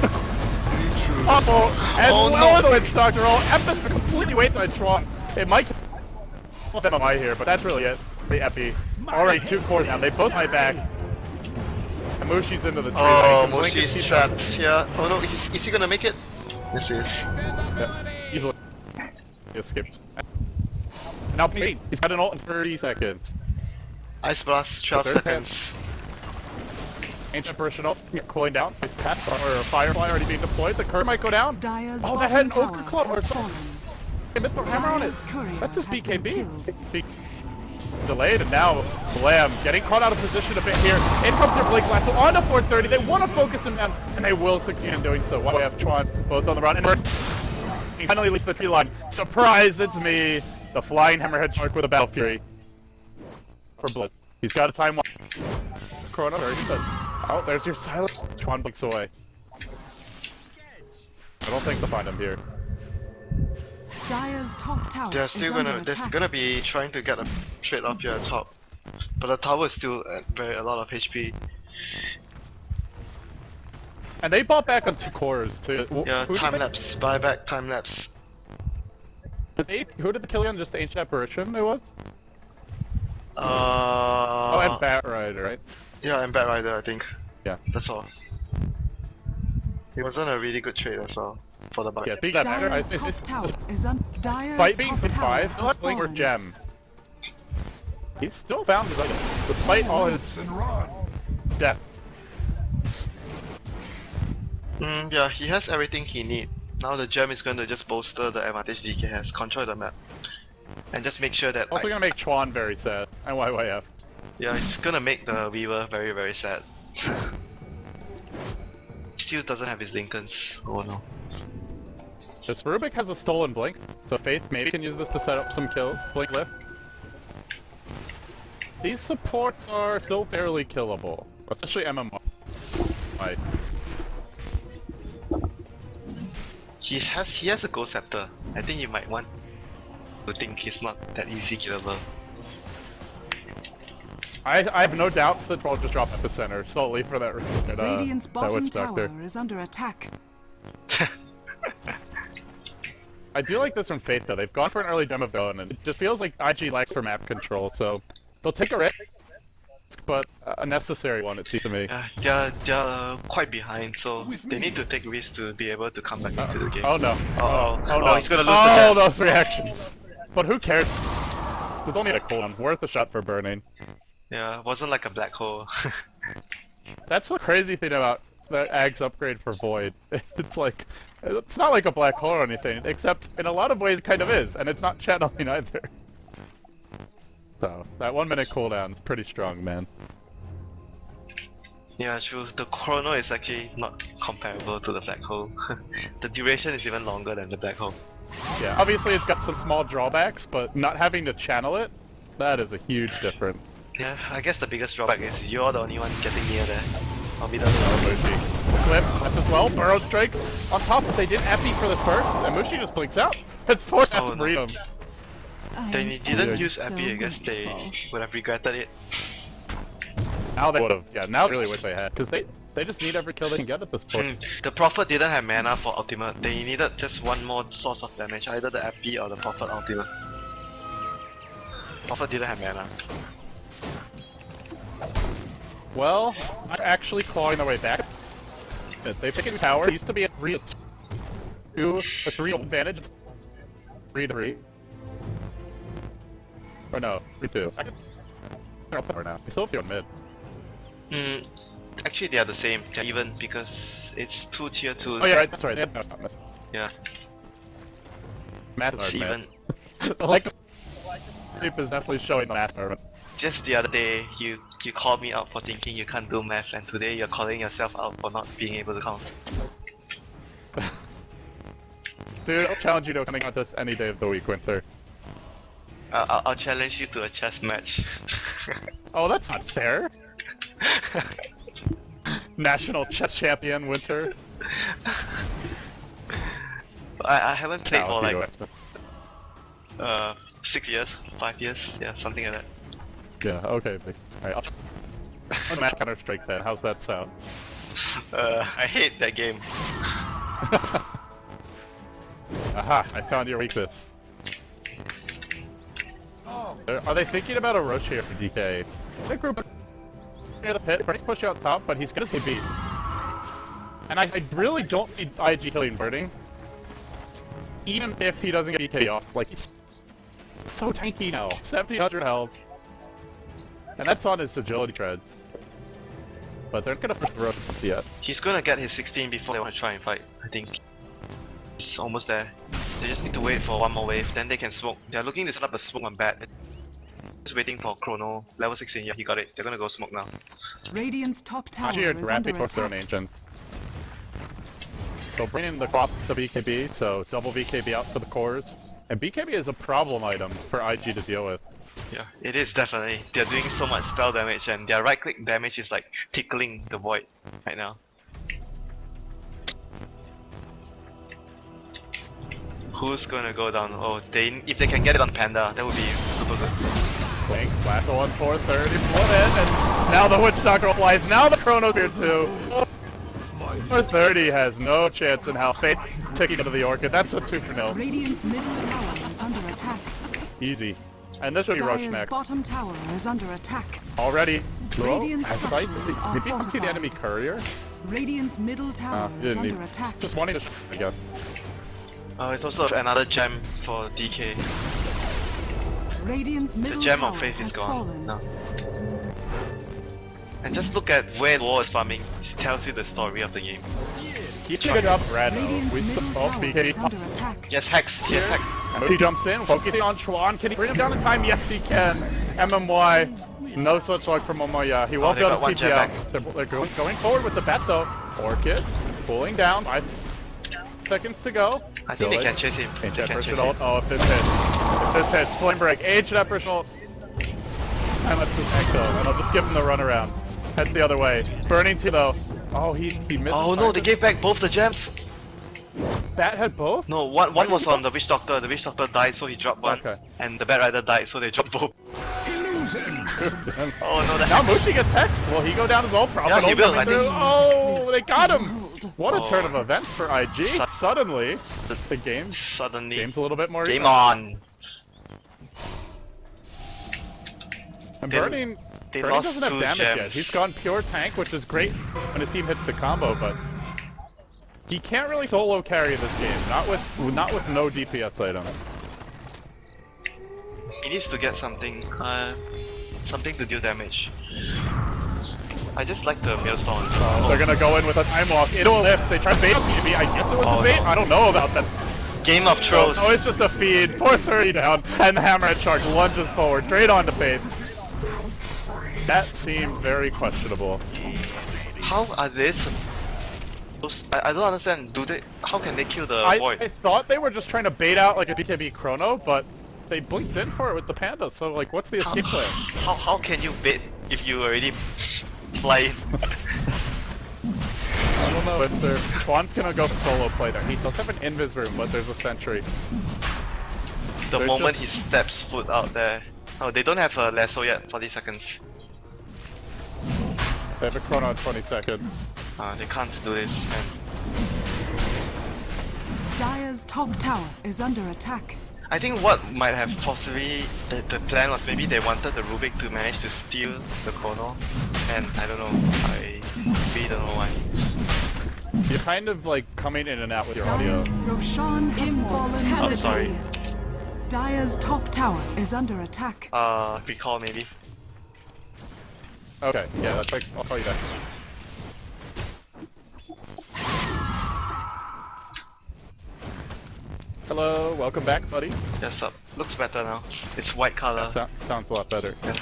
And no. Witch Doctor roll. Emphasis completely wasted on Tron. It might have MMI here, but that's really it. The Epi. Already 2 cores down. They both might back. And Mushi's into the tree. Oh, Blink and Mushi's keep trapped. Yeah. Oh no, is he gonna make it? Yes, he is. Yeah, easily. He escapes. Now, he's got an ult in 30 seconds. Ice Blast, 12 seconds. Ancient Personal, cooling down. His pet or Firefly already being deployed. The curve might go down. Dire's Oh, that had an bottom Ogre tower Club or has something. fallen. They missed the hammer on it. Dire's courier That's his has been BKB. killed. delayed, and now Blam getting caught out of position a bit here. In comes their Blink Blast, so on to 430. They want to focus him down, and they will succeed in doing so. While we have Chuan both on the run, and he finally reaches the tree line. Surprise, it's me, the flying Hammerhead Shark with a Battle Fury. For Blood. He's got a time watch. Chrono, very good. Oh, there's your silence. Chuan blinks away. I don't think they'll find him here. Dire's top tower They're still gonna be trying to get a trade off here at top, but the tower is still at a lot of HP. And they bought back on 2 cores too. Yeah, time lapse, buyback, time lapse. Who did the kill on? Just Ancient Apparition it was? Oh, Oh, and Bat Rider, right? yeah, and Bat Rider, I think. Yeah. That's all. It wasn't a really good trade as well for the buy. Yeah, being that better. Dire's top tower is on. Dire's Despite being top fit tower 5, still has has Blink or fallen. Gem. He's still found his item, despite all his death. Yeah, he has everything he needs. Now the gem is going to just bolster the advantage DK has, control the map, and just make sure that. Also gonna make Chuan very sad, and YYF. Yeah, it's gonna make the Weaver very very sad. Still doesn't have his Lincolns. Oh no. This Rubik has a stolen Blink, so Faith maybe can use this to set up some kills. Blink lift. These supports are still fairly killable, especially MMR. Right. He has a Ghost Scepter. I think you might want to think he's not that easy killable. I have no doubts that Troll just dropped Epicenter slowly for that. Radiant's bottom Witch Doctor. tower is under attack. I do like this from Faith though. They've gone for an early demo villain, and it just feels like IG lacks for map control. So they'll take a risk, but a necessary one it seems to me. They're quite behind, so they need to take risks to be able to come back into the game. Oh no! Oh no! no! He's gonna lose the Oh, map. those reactions! But who cares? They don't need a cooldown. Worth a shot for burning. Yeah, it wasn't like a black hole. That's the crazy thing about the Ag's upgrade for Void. It's like, it's not like a black hole or anything, except in a lot of ways it kind of is, and it's not channeling either. So, that 1 minute cooldown is pretty strong, man. Yeah, true. The chrono is actually not comparable to the black hole. The duration is even longer than the black hole. Yeah, obviously it's got some small drawbacks, but not having to channel it, that is a huge difference. Yeah, I guess the biggest drawback is you're the only one getting near there. I'll be the Mushi. Flip, that's as well, Burrow Strike. On top, but they did Epi for this first, and Mushi just blinks out. It's forced Oh, to no. freedom. They didn't Yeah. use So Epi, I guess they grateful. would have regretted it. Now they would've, yeah, now I really wish they had, because they just need every kill they can get at this point. The Prophet didn't have mana for ultimate. They needed just one more source of damage, either the Epi or the Prophet ultimate. Prophet didn't have mana. Well, they're actually clawing their way back. They've taken power. It used to be a 3-2, a 3 advantage. 3-3. Or no, 3-2. They're up power now. We still have 2 on mid. Actually they are the same, they're even because it's 2 tier 2s. Oh yeah, right, that's right. They have no Thomas. Yeah, Math it's art, even. man. The lack of sleep is definitely showing the math art. Just the other day, you called me out for thinking you can't do math, and today you're calling yourself out for not being able to count. Dude, I'll challenge you to coming out this any day of the week, Winter. I'll challenge you to a chess match. Oh, that's not fair. National chess champion, Winter. I haven't played No, for you like go. 6 years, 5 years, yeah, something like that. Yeah, okay. Alright, I'll match Counter-Strike then. How's that sound? I hate that game. Aha, I found your weakness. Are they thinking about a rush here for DK? The group near the pit, Bernie's pushing out top, but he's gonna get beat. And I really don't see IG killing Birding. Even if he doesn't get DK off. Like, he's so tanky now. 1700 health. And that's on his agility treads. But they're not gonna force the rush yet. He's gonna get his 16 before they want to try and fight, I think. It's almost there. They just need to wait for one more wave, then they can smoke. They're looking to set up a smoke on bat. Just waiting for Chrono. Level 16, yeah, he got it. They're gonna go smoke now. Radiant's top tower Actually, is rapid under towards their own attack. ancients. So bring in the BKB, so double BKB out to the cores. And BKB is a problem item for IG to deal with. Yeah, it is definitely. They're doing so much spell damage and their right click damage is like tickling the void right now. Who's gonna go down? Oh, if they can get it on Panda, that would be super good. Blink, flash on 430, pull it in, and now the Witch Doctor flies. Now the Chrono's here too. 430 has no chance in how Fate ticking into the Orchid. That's a 2-0. Radiant's middle tower is under attack. Easy. And this will be Rush Dire's next. bottom tower is under attack. Already. Radiant Has sight. structures are Maybe you see the fortified. enemy courier? Radiant's middle tower is Didn't under need. attack. Just wanting to again. It's also another gem for DK. Radiant's The middle gem tower of faith is has gone. fallen. No. And just look at where War is farming. It tells you the story of the game. Keep it up, Rado. Radiant's We middle support tower BKB. is under attack. Yes, Hex. Yes, Hex. And he jumps in, focusing on Chuan. Can he bring him down in time? Yes, he can. MMY. No such luck from Momoya. He won't they be got able one to jet TP out. back. They're going forward with the bet though. Orchid pulling down. 5 seconds to go. I think they can chase him. Ain't They that can chase person ult? him. Oh, if this hits. If this hits. Flame break. Age that person ult. And let's just echo. And I'll just give him the runaround. Heads the other way. Burning to though. Oh, he missed. Oh no, they gave back both the gems. Bat had both? No, one was on the Witch Doctor. The Witch Doctor died, so he dropped one. Okay. And the Bat Rider died, so they dropped both. Oh no, Now Mushi gets hexed. Will he go down as well? Probably. Yeah, he will, coming I think. through. Oh, they got him. World. What a Oh. turn of events for IG. Suddenly, the Suddenly. game's a little bit more Game even. on. And They- Burning they doesn't lost have 2 damage yet. gems. He's gone pure tank, which is great when his team hits the combo, but he can't really solo carry this game. Not with no DPS item. He needs to get something to deal damage. I just like the Maelstrom. They're gonna go in with a time walk into a lift. They try to bait maybe. I guess it was Oh, a bait. no. I don't know about that. Game of Throws. Oh, it's just a feed. 430 down, and the Hammerhead Shark lunges forward, straight onto Faith. That seemed very questionable. How are they I don't understand. How can they kill the I Void? thought they were just trying to bait out like a BKB Chrono, but they blinked in for it with the Panda, so like what's the escape plan? How can you bait if you already fly in? I don't know, it's Chuan's gonna go solo play there. He does have an invis room, but there's a sentry. The They're moment just- he steps foot out there. Oh, they don't have a lasso yet. 40 seconds. They have a Chrono in 20 seconds. They can't do this, man. Dire's top tower is under attack. I think what might have possibly the plan was maybe they wanted the Rubik to manage to steal the Chrono, and I don't know. I really don't know why. You're kind of like coming in and out with your audio. Dire's Roshan has fallen. Oh, sorry. Dire's top tower is under attack. Recall maybe. Okay, yeah, that's like, I'll call you back. Hello, welcome back, buddy. Yes, up. Looks better now. It's white color. That sounds a lot better. Yeah.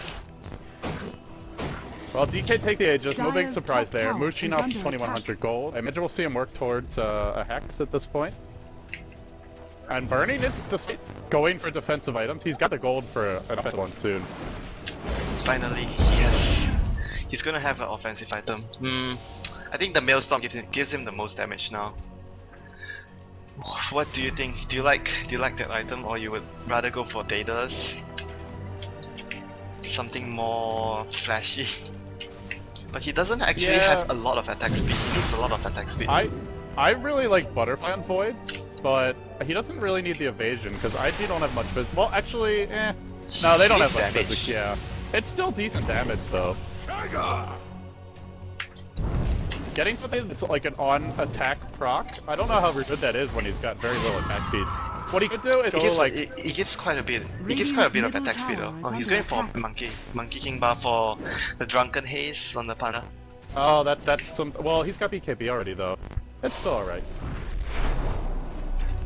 Well, DK take the Aegis, no big Dire's surprise top there. tower Mushi is now up under to 2100 gold. I imagine we'll see him work towards a Hex at this point. And Burning is just going for defensive items. He's got the gold for an offensive one soon. Finally, yes. He's gonna have an offensive item. I think the Maelstrom gives him the most damage now. What do you think? Do you like that item, or you would rather go for Daedalus? Something more flashy. But he doesn't actually Yeah. have a lot of attack speed. He needs a lot of attack speed. I really like Butterfly on Void, but he doesn't really need the evasion because IG don't have much physics. Well, actually, no, they don't have much Damage. physics. Yeah, it's still decent damage though. Getting something that's like an on-attack proc, I don't know how good that is when he's got very little attack speed. What he could do is He go gives, like, he gives quite a bit. He gives quite a bit of Radiant's attack speed though. middle Oh, he's tower going is for under Monkey King bar for the Drunken Haze on the Panda. oh, that's some. Well, he's got BKB already though. It's still alright.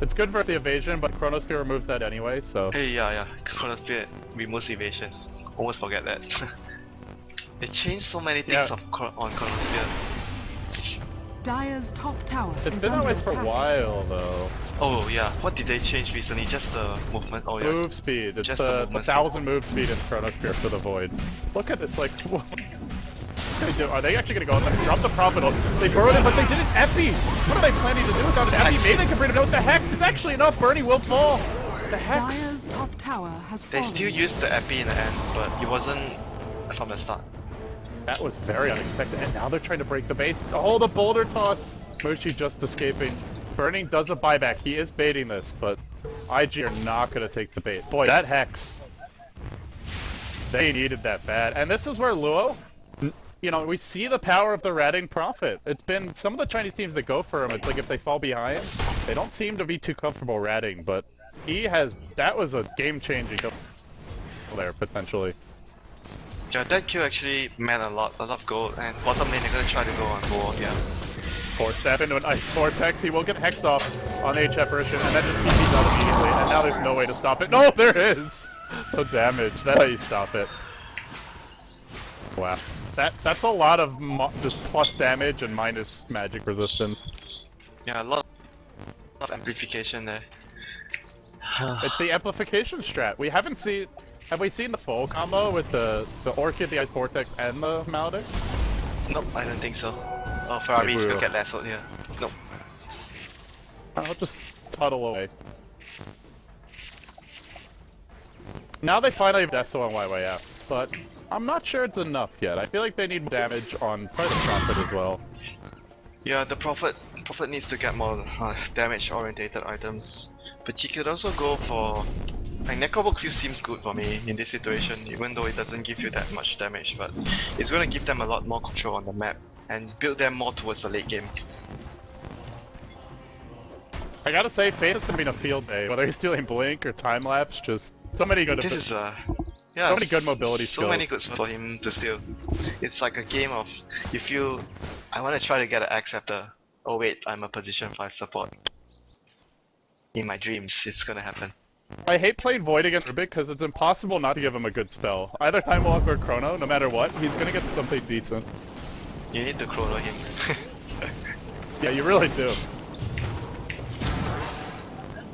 It's good for the evasion, but Chronosphere removes that anyway, so. Hey, yeah. Chronosphere removes evasion. almost forget that. They changed so many things on Chronosphere. Dire's top tower It's is been that under way for a attack. while, though. Oh yeah, what did they change recently? Just the movement? Oh yeah. Move speed. It's Just the the movement 1,000 move speed in Chronosphere for the Void. Look at this, like, what they do? Are they actually gonna go in there? Drop the Prophet ult. They burrowed it, but they didn't Epi! What are they planning to do without an Epi? Hex. Maybe they can bring it out with the Hex! It's actually enough! Bernie will fall! The Hex! Dire's top tower has They fallen. still used the Epi in the end, but it wasn't from the start. That was very unexpected, and now they're trying to break the base. Oh, the boulder toss! Mushi just escaping. Burning does a buyback. He is baiting this, but IG are not going to take the bait. Boy, that Hex. They needed that bad. And this is where Luo, you know, we see the power of the ratting Prophet. It's been some of the Chinese teams that go for him. It's like if they fall behind, they don't seem to be too comfortable ratting, but he has, that was a game-changing kill there, potentially. Yeah, that kill actually meant a lot of gold, and bottom lane they're gonna try to go on wall, yeah. Force step into an Ice Vortex, he will get Hex off on the H apparition, and then just TP's out immediately, and now there's no way to stop it. No, there is! The damage, that's how you stop it. Wow. That's a lot of just plus damage and minus magic resistance. Yeah, a lot of amplification there. It's the amplification strat. We haven't seen... Have we seen the full combo with the Orchid, the Ice Vortex, and the Maledict? Nope, I don't think so. Oh, Ferrari's gonna get lassoed here. Nope. I'll just tunnel away. Now they finally have Deso on YYF, but I'm not sure it's enough yet. I feel like they need damage on probably the Prophet as well. Yeah, the Prophet needs to get more damage-orientated items. But you could also go for... Like, Necrobook still seems good for me in this situation, even though it doesn't give you that much damage, but it's gonna give them a lot more control on the map and build them more towards the late game. I gotta say, Faith is gonna be in a field day. Whether he's stealing Blink or Time Lapse, just so many good. This is yeah, so many good mobility so skills. many good for him to steal. It's like a game of, you feel, I want to try to get an axe after, oh wait, I'm a position 5 support. In my dreams, it's gonna happen. I hate playing Void against Rubik because it's impossible not to give him a good spell. Either Time Walk or Chrono, no matter what, he's gonna get something decent. You need to chrono him. Yeah, you really do.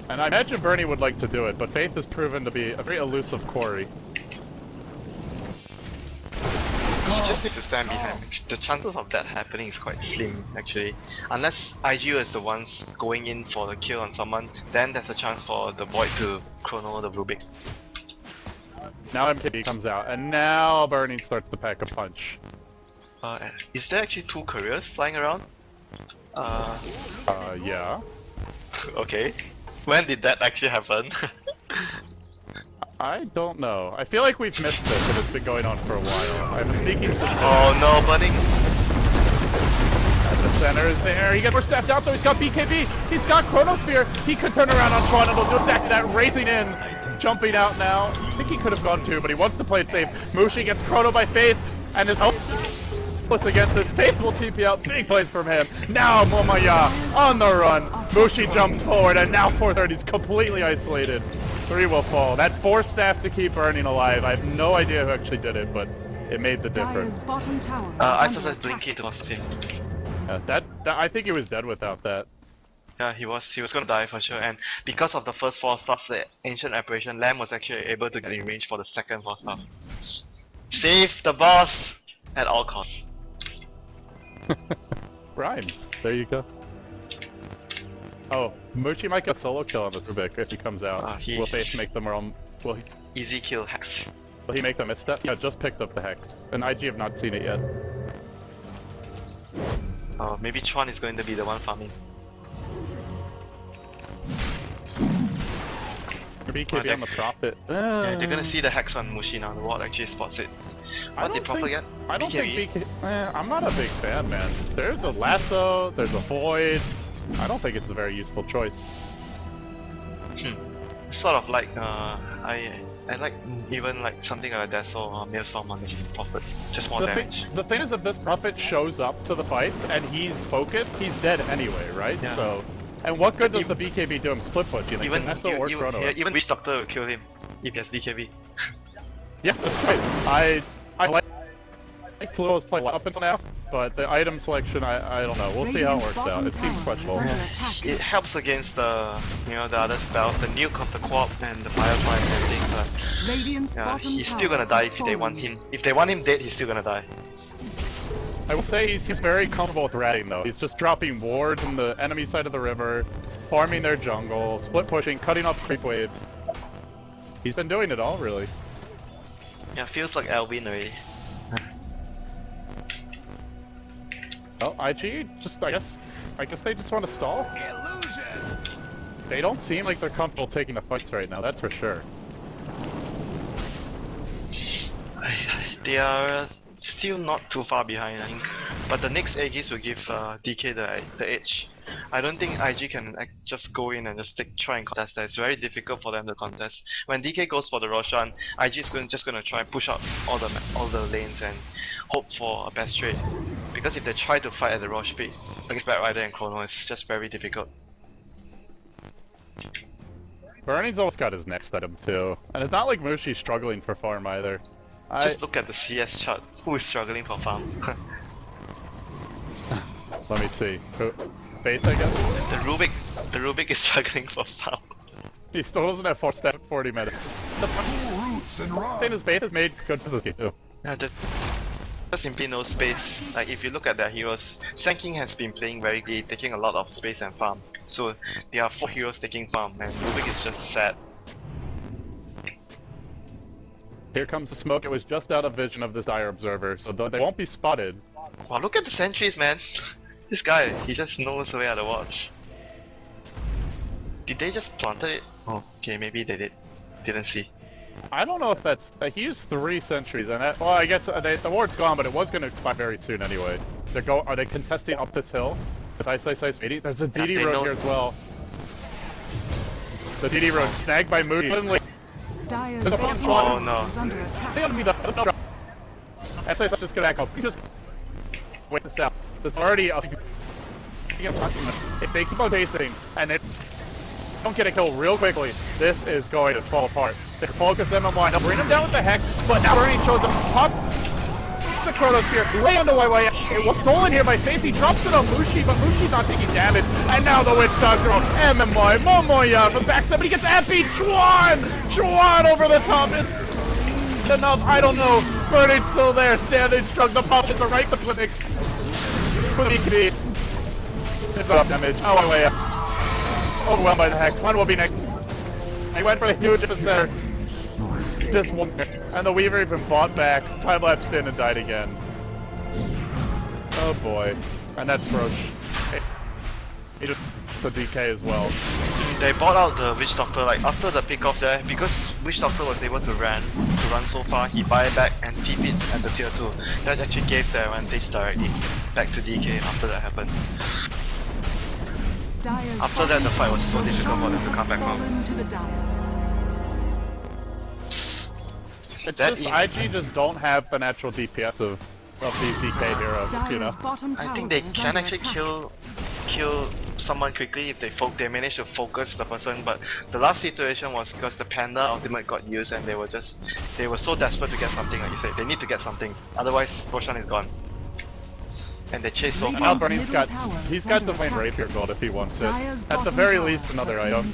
And I imagine Bernie would like to do it, but Faith has proven to be a very elusive quarry. He just needs to stand behind. The chances of that happening is quite slim, actually. Unless IGU is the ones going in for the kill on someone, then there's a chance for the Void to chrono the Rubik. Now MKB comes out, and now Burning starts to pack a punch. Is there actually 2 couriers flying around? Yeah. Okay. When did that actually happen? I don't know. I feel like we've missed this, and it's been going on for a while. I have a sneaking suspicion. Oh no, Bunning! And the center is there. He gets more stepped out, though. He's got BKB. He's got Chronosphere. He could turn around on Tron, and will do exactly that. Racing in. Jumping out now. I think he could have gone 2, but he wants to play it safe. Mushi gets Chrono by Faith, and is helpless against this. Faith will TP out. Big plays from him. Now Momaya on the run. Mushi jumps forward, and now 430 is completely isolated. 3 will fall. That forced staff to keep Burning alive. I have no idea who actually did it, but it made the difference. Dire's bottom tower is I under saw that attack. Blinky towards him. Yeah, that I think he was dead without that. Yeah, he was gonna die for sure, and because of the first 4 stuff, the Ancient Apparition, Lamb was actually able to get in range for the second 4 stuff. Save the boss at all costs. Rhymes. There you go. Oh, Mushi might get a solo kill on this Rubik if he comes out. Will Faith make them wrong? Will Easy kill Hex. he make the misstep? Yeah, just picked up the Hex. And IG have not seen it yet. Oh, maybe Chuan is going to be the one farming. BKB on the Prophet. Yeah, they're gonna see the Hex on Mushi now. The ward actually spots it. What did Prophet get? I don't BKB? think I'm not a big fan, man. There's a lasso, there's a void. I don't think it's a very useful choice. Sort of like I like even like something like a Deso or Maelstrom on this Prophet. Just more damage. The thing is, if this Prophet shows up to the fights and he's focused, he's dead anyway, right? Yeah. So, and what good does the BKB do him split pushing? Like Even Deso or Chrono? even Witch Doctor will kill him if he has BKB. Yeah, that's right. I like Fluo's play up until now, but the item selection, I don't know. We'll see how it works out. It seems questionable. It helps against the the other spells, the nuke of the Quap and the Firefly and everything, but Radiant's bottom he's tower still gonna die has if they want fallen. him. If they want him dead, he's still gonna die. I will say he's very comfortable with ratting though. He's just dropping wards on the enemy side of the river, farming their jungle, split pushing, cutting off creep waves. He's been doing it all, really. Yeah, feels like Alvin already. Oh, IG just I guess they just want to stall. They don't seem like they're comfortable taking the fights right now, that's for sure. They are still not too far behind, I think. But the next Aegis will give DK the edge. I don't think IG can just go in and just try and contest that. It's very difficult for them to contest. When DK goes for the Roshan, IG is just gonna try and push out all the lanes and hope for a best trade. Because if they try to fight at the Rosh peak against Bat Rider and Chrono, it's just very difficult. Burning's almost got his next item too, and it's not like Mushi's struggling for farm either. Just look at the CS chart. Who is struggling for farm? Let me see. Faith, I guess? The Rubik is struggling for farm. He still doesn't have 40 minutes. The thing is, Faith has made good for this game too. Yeah, there's simply no space. Like if you look at their heroes, Sanking has been playing very good, taking a lot of space and farm. So there are 4 heroes taking farm, and Rubik is just sad. Here comes the smoke. It was just out of vision of this Dire Observer, so they won't be spotted. Wow, look at the sentries, man. This guy, he just knows where are the wards. Did they just planted it? Oh, okay, maybe they didn't see. I don't know if that's... he used 3 sentries, and that... Well, I guess the ward's gone, but it was going to expire very soon anyway. Are they contesting up this hill? With Ice 80? There's a DD road here as well. The DD road snagged by Moody. Dire's Oh, bottom no. tower is under attack. SS9 just gonna echo. Just wait this out. There's already a... If they keep on chasing and they don't get a kill real quickly, this is going to fall apart. They focus them on line. They'll bring them down with the Hex, but now Bernie shows them pop the Chronos here, way on the way. It was stolen here by Faith. He drops it on Mushi, but Mushi's not taking damage. And now the Witch Doctor on MMY, Momoya from backside, but he gets FP Chuan over the top. It's enough, I don't know. Bernie's still there, standing strong. The pop is a right the clinic. It's up damage. Oh, way up. Overwhelmed by the Hex. One will be next. He went for the huge at the center. Just one. And the Weaver even fought back, time-lapsed in and died again. Oh boy. And that's Roche. He just the DK as well. They bought out the Witch Doctor like after the pick off there, because Witch Doctor was able to run so far, he buy back and TP it at the tier 2. That actually gave the advantage directly back to DK after that happened. Dire's After that, the fight was so bottom difficult for them to has come back fallen from. to the Dire. It's just IG just don't have the natural DPS of these DK heroes, you know. Dire's bottom I tower think they is can under actually attack. kill someone quickly if they manage to focus the person, but the last situation was because the Panda ultimate got used and they were so desperate to get something, like you said. They need to get something, otherwise Roshan is gone. And they chase so And far. now Bernie's got Divine Rapier Gold if he wants it. At the very least, another item.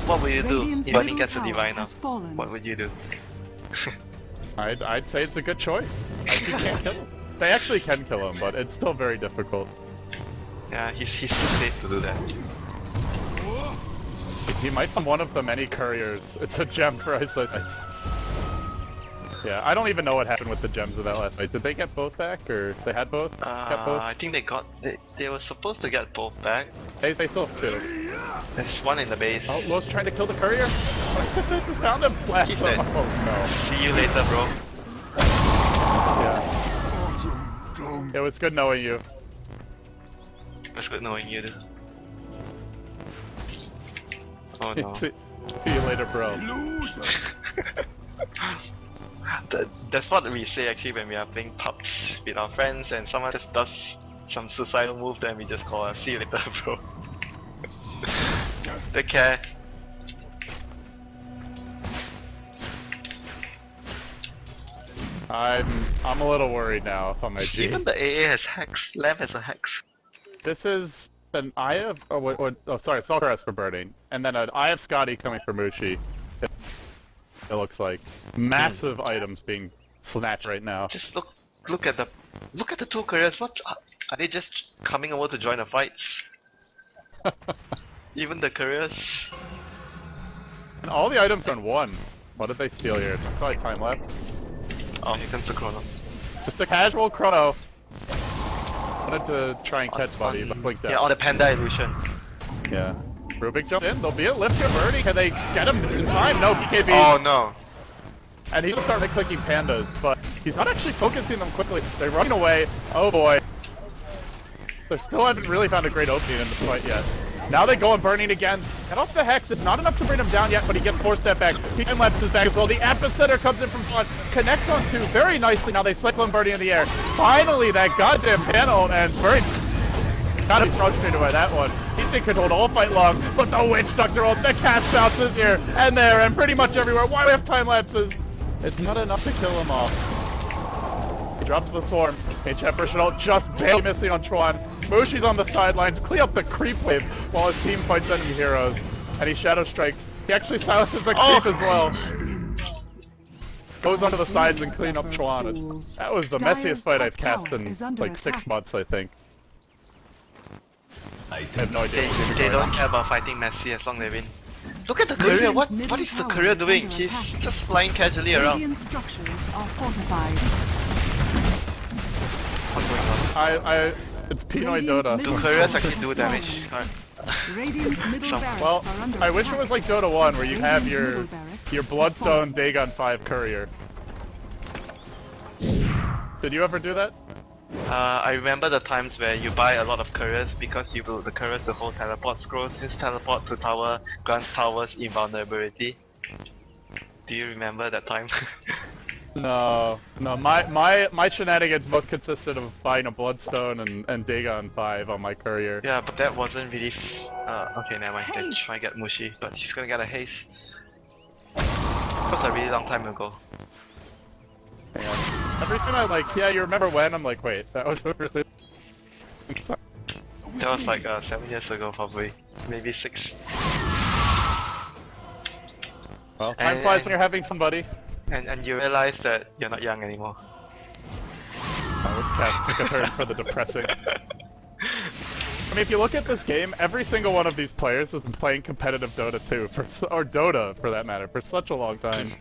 What will you do Radiant's if Bernie middle gets a tower Diviner? has fallen. What would you do? I'd say it's a good choice. IG can't kill him. They actually can kill him, but it's still very difficult. Yeah, he's too safe to do that. He might be one of the many couriers. It's a gem for Ice. Yeah, I don't even know what happened with the gems of that last fight. Did they get both back, or they had both? Got both? I think they were supposed to get both back. They still have 2. There's one in the base. Oh, Lo's trying to kill the courier. This has found him. Blast He's him. dead. Oh See you later, bro. no. Yeah. It was good knowing you. It's good knowing you, dude. Oh no. See you later, bro. That's what we say actually when we are playing pubs with our friends and someone just does some suicidal move, then we just call see you later, bro. Take care. I'm a little worried now if I'm IG. Even the AA has hex. Lamb has a hex. This is an Eye of sorry, Stalker S for burning, and then an Eye of Scotty coming for Mushi. It looks like massive items being snatched right now. Just look at the two careers. What are they just coming over to join the fights? Even the careers. And all the items on one. What did they steal here? Probably time left. Oh, here comes the chrono. Just a casual chrono. Wanted to try and catch Buddy, but blinked out. Yeah, on the panda illusion. Yeah. Rubik jumps in. There'll be a lift here, Birdie. Can they get him in time? No, BKB. Oh no. And he'll start clicking pandas, but he's not actually focusing them quickly. They're running away. Oh boy. They still haven't really found a great opening in this fight yet. Now they go on burning again. Get off the hex. It's not enough to bring him down yet, but he gets 4-step back. He time-lapses back as well. The epicenter comes in from front, connects on two very nicely. Now they cyclone burning in the air. Finally, that goddamn panel, and Burning gotta be frustrated by that one. He's been controlled all fight long, but the Witch Doctor ult, the cast bounces here and there and pretty much everywhere. Why do we have time lapses? It's not enough to kill him off. He drops the swarm. H-Emperor ult just barely missing on Tron. Mushi's on the sidelines, clean up the creep wave while his team fights enemy heroes. And he shadow strikes. He actually silences the creep as well. Goes onto the sides and clean up Chuan. That was the messiest fight I've cast in like 6 months, I think. I have no idea. They don't care about fighting messy as long as they win. Look at the career. What is the career doing? He's just flying casually around. Radiant structures are fortified. What's going on? It's Pinoy Dota. Do careers actually do damage? Radiant's middle barracks Well, are under I wish it attack. was like Dota 1 where you have your Radiant's middle barracks Bloodstone is Dagon 5 courier. Did you ever do that? I remember the times where you buy a lot of couriers because you build the couriers to hold teleport scrolls. Since teleport to tower grants towers invulnerability. Do you remember that time? No. My shenanigans both consisted of buying a Bloodstone and Dagon 5 on my courier. Yeah, but that wasn't really. Okay, never mind. Then try get Mushi, but he's gonna get a haste. That was a really long time ago. Yeah. Every time I'm like, yeah, you remember when? I'm like, wait, that was really. That was like 7 years ago, probably, maybe 6. Well, time flies when you're having fun, buddy. And you realize that you're not young anymore. Oh, this cast took a turn for the depressing. I mean, if you look at this game, every single one of these players has been playing competitive Dota 2, or Dota for that matter, for such a long time.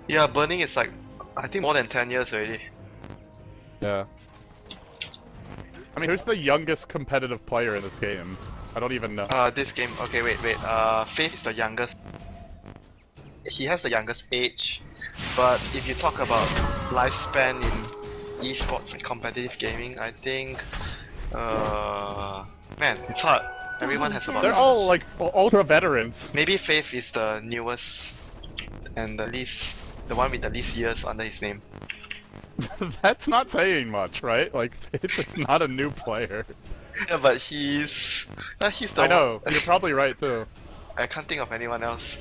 Yeah, burning is like, I think more than 10 years already. Yeah. I mean, who's the youngest competitive player in this game? I don't even know. This game, okay, wait. Faith is the youngest. He has the youngest age, but if you talk about lifespan in esports and competitive gaming, I think, man, it's hard. Everyone has about. They're all like ultra veterans. Maybe Faith is the newest and the one with the least years under his name. That's not saying much, right? Like, it's not a new player. Yeah, but he's the I know, you're probably right too. I can't think of anyone else.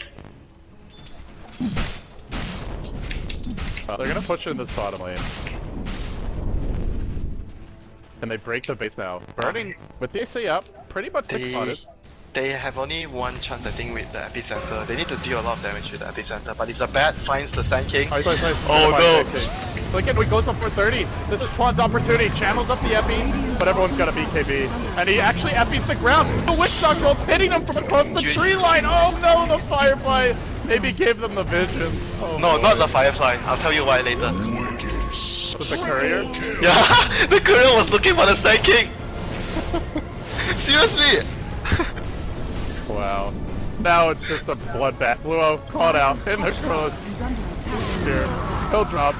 They're gonna push in this bottom lane. Can they break the base now? Burning with the AC up, pretty much 600. They have only one chance, I think, with the epicenter. They need to deal a lot of damage with the epicenter, but if the bat finds the Sand King, Nice. oh no! So again, we goes up for 30. This is Twan's opportunity. Channels up the Epi, but everyone's got a BKB. And he actually Epi's the ground. The Witch Doctor ult's hitting him from across the tree line. Oh no, the Firefly maybe gave them the vision. Oh, No, boy. not the Firefly. I'll tell you why later. Was it the courier? Yeah, the courier was looking for the Sand King! Seriously! Wow. Now it's just a bloodbath. Luo caught out in the cross. is under attack. Here. He'll drop.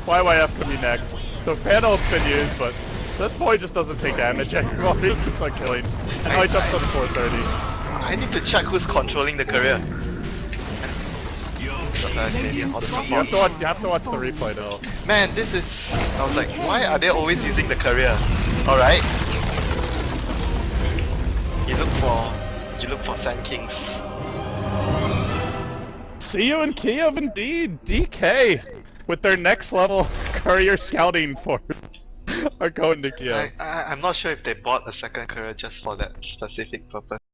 YYF can be next. The panel's been used, but this boy just doesn't take damage. Well, he just keeps on killing. And now he jumps on 430. I need to check who's controlling the courier. You have to watch the replay though. Man, this is... I was like, why are they always using the courier? Alright. You look for Sand Kings. See you in Kiev indeed, DK. with their next level courier scouting force are going to Kiev. I'm not sure if they bought a second courier just for that specific purpose.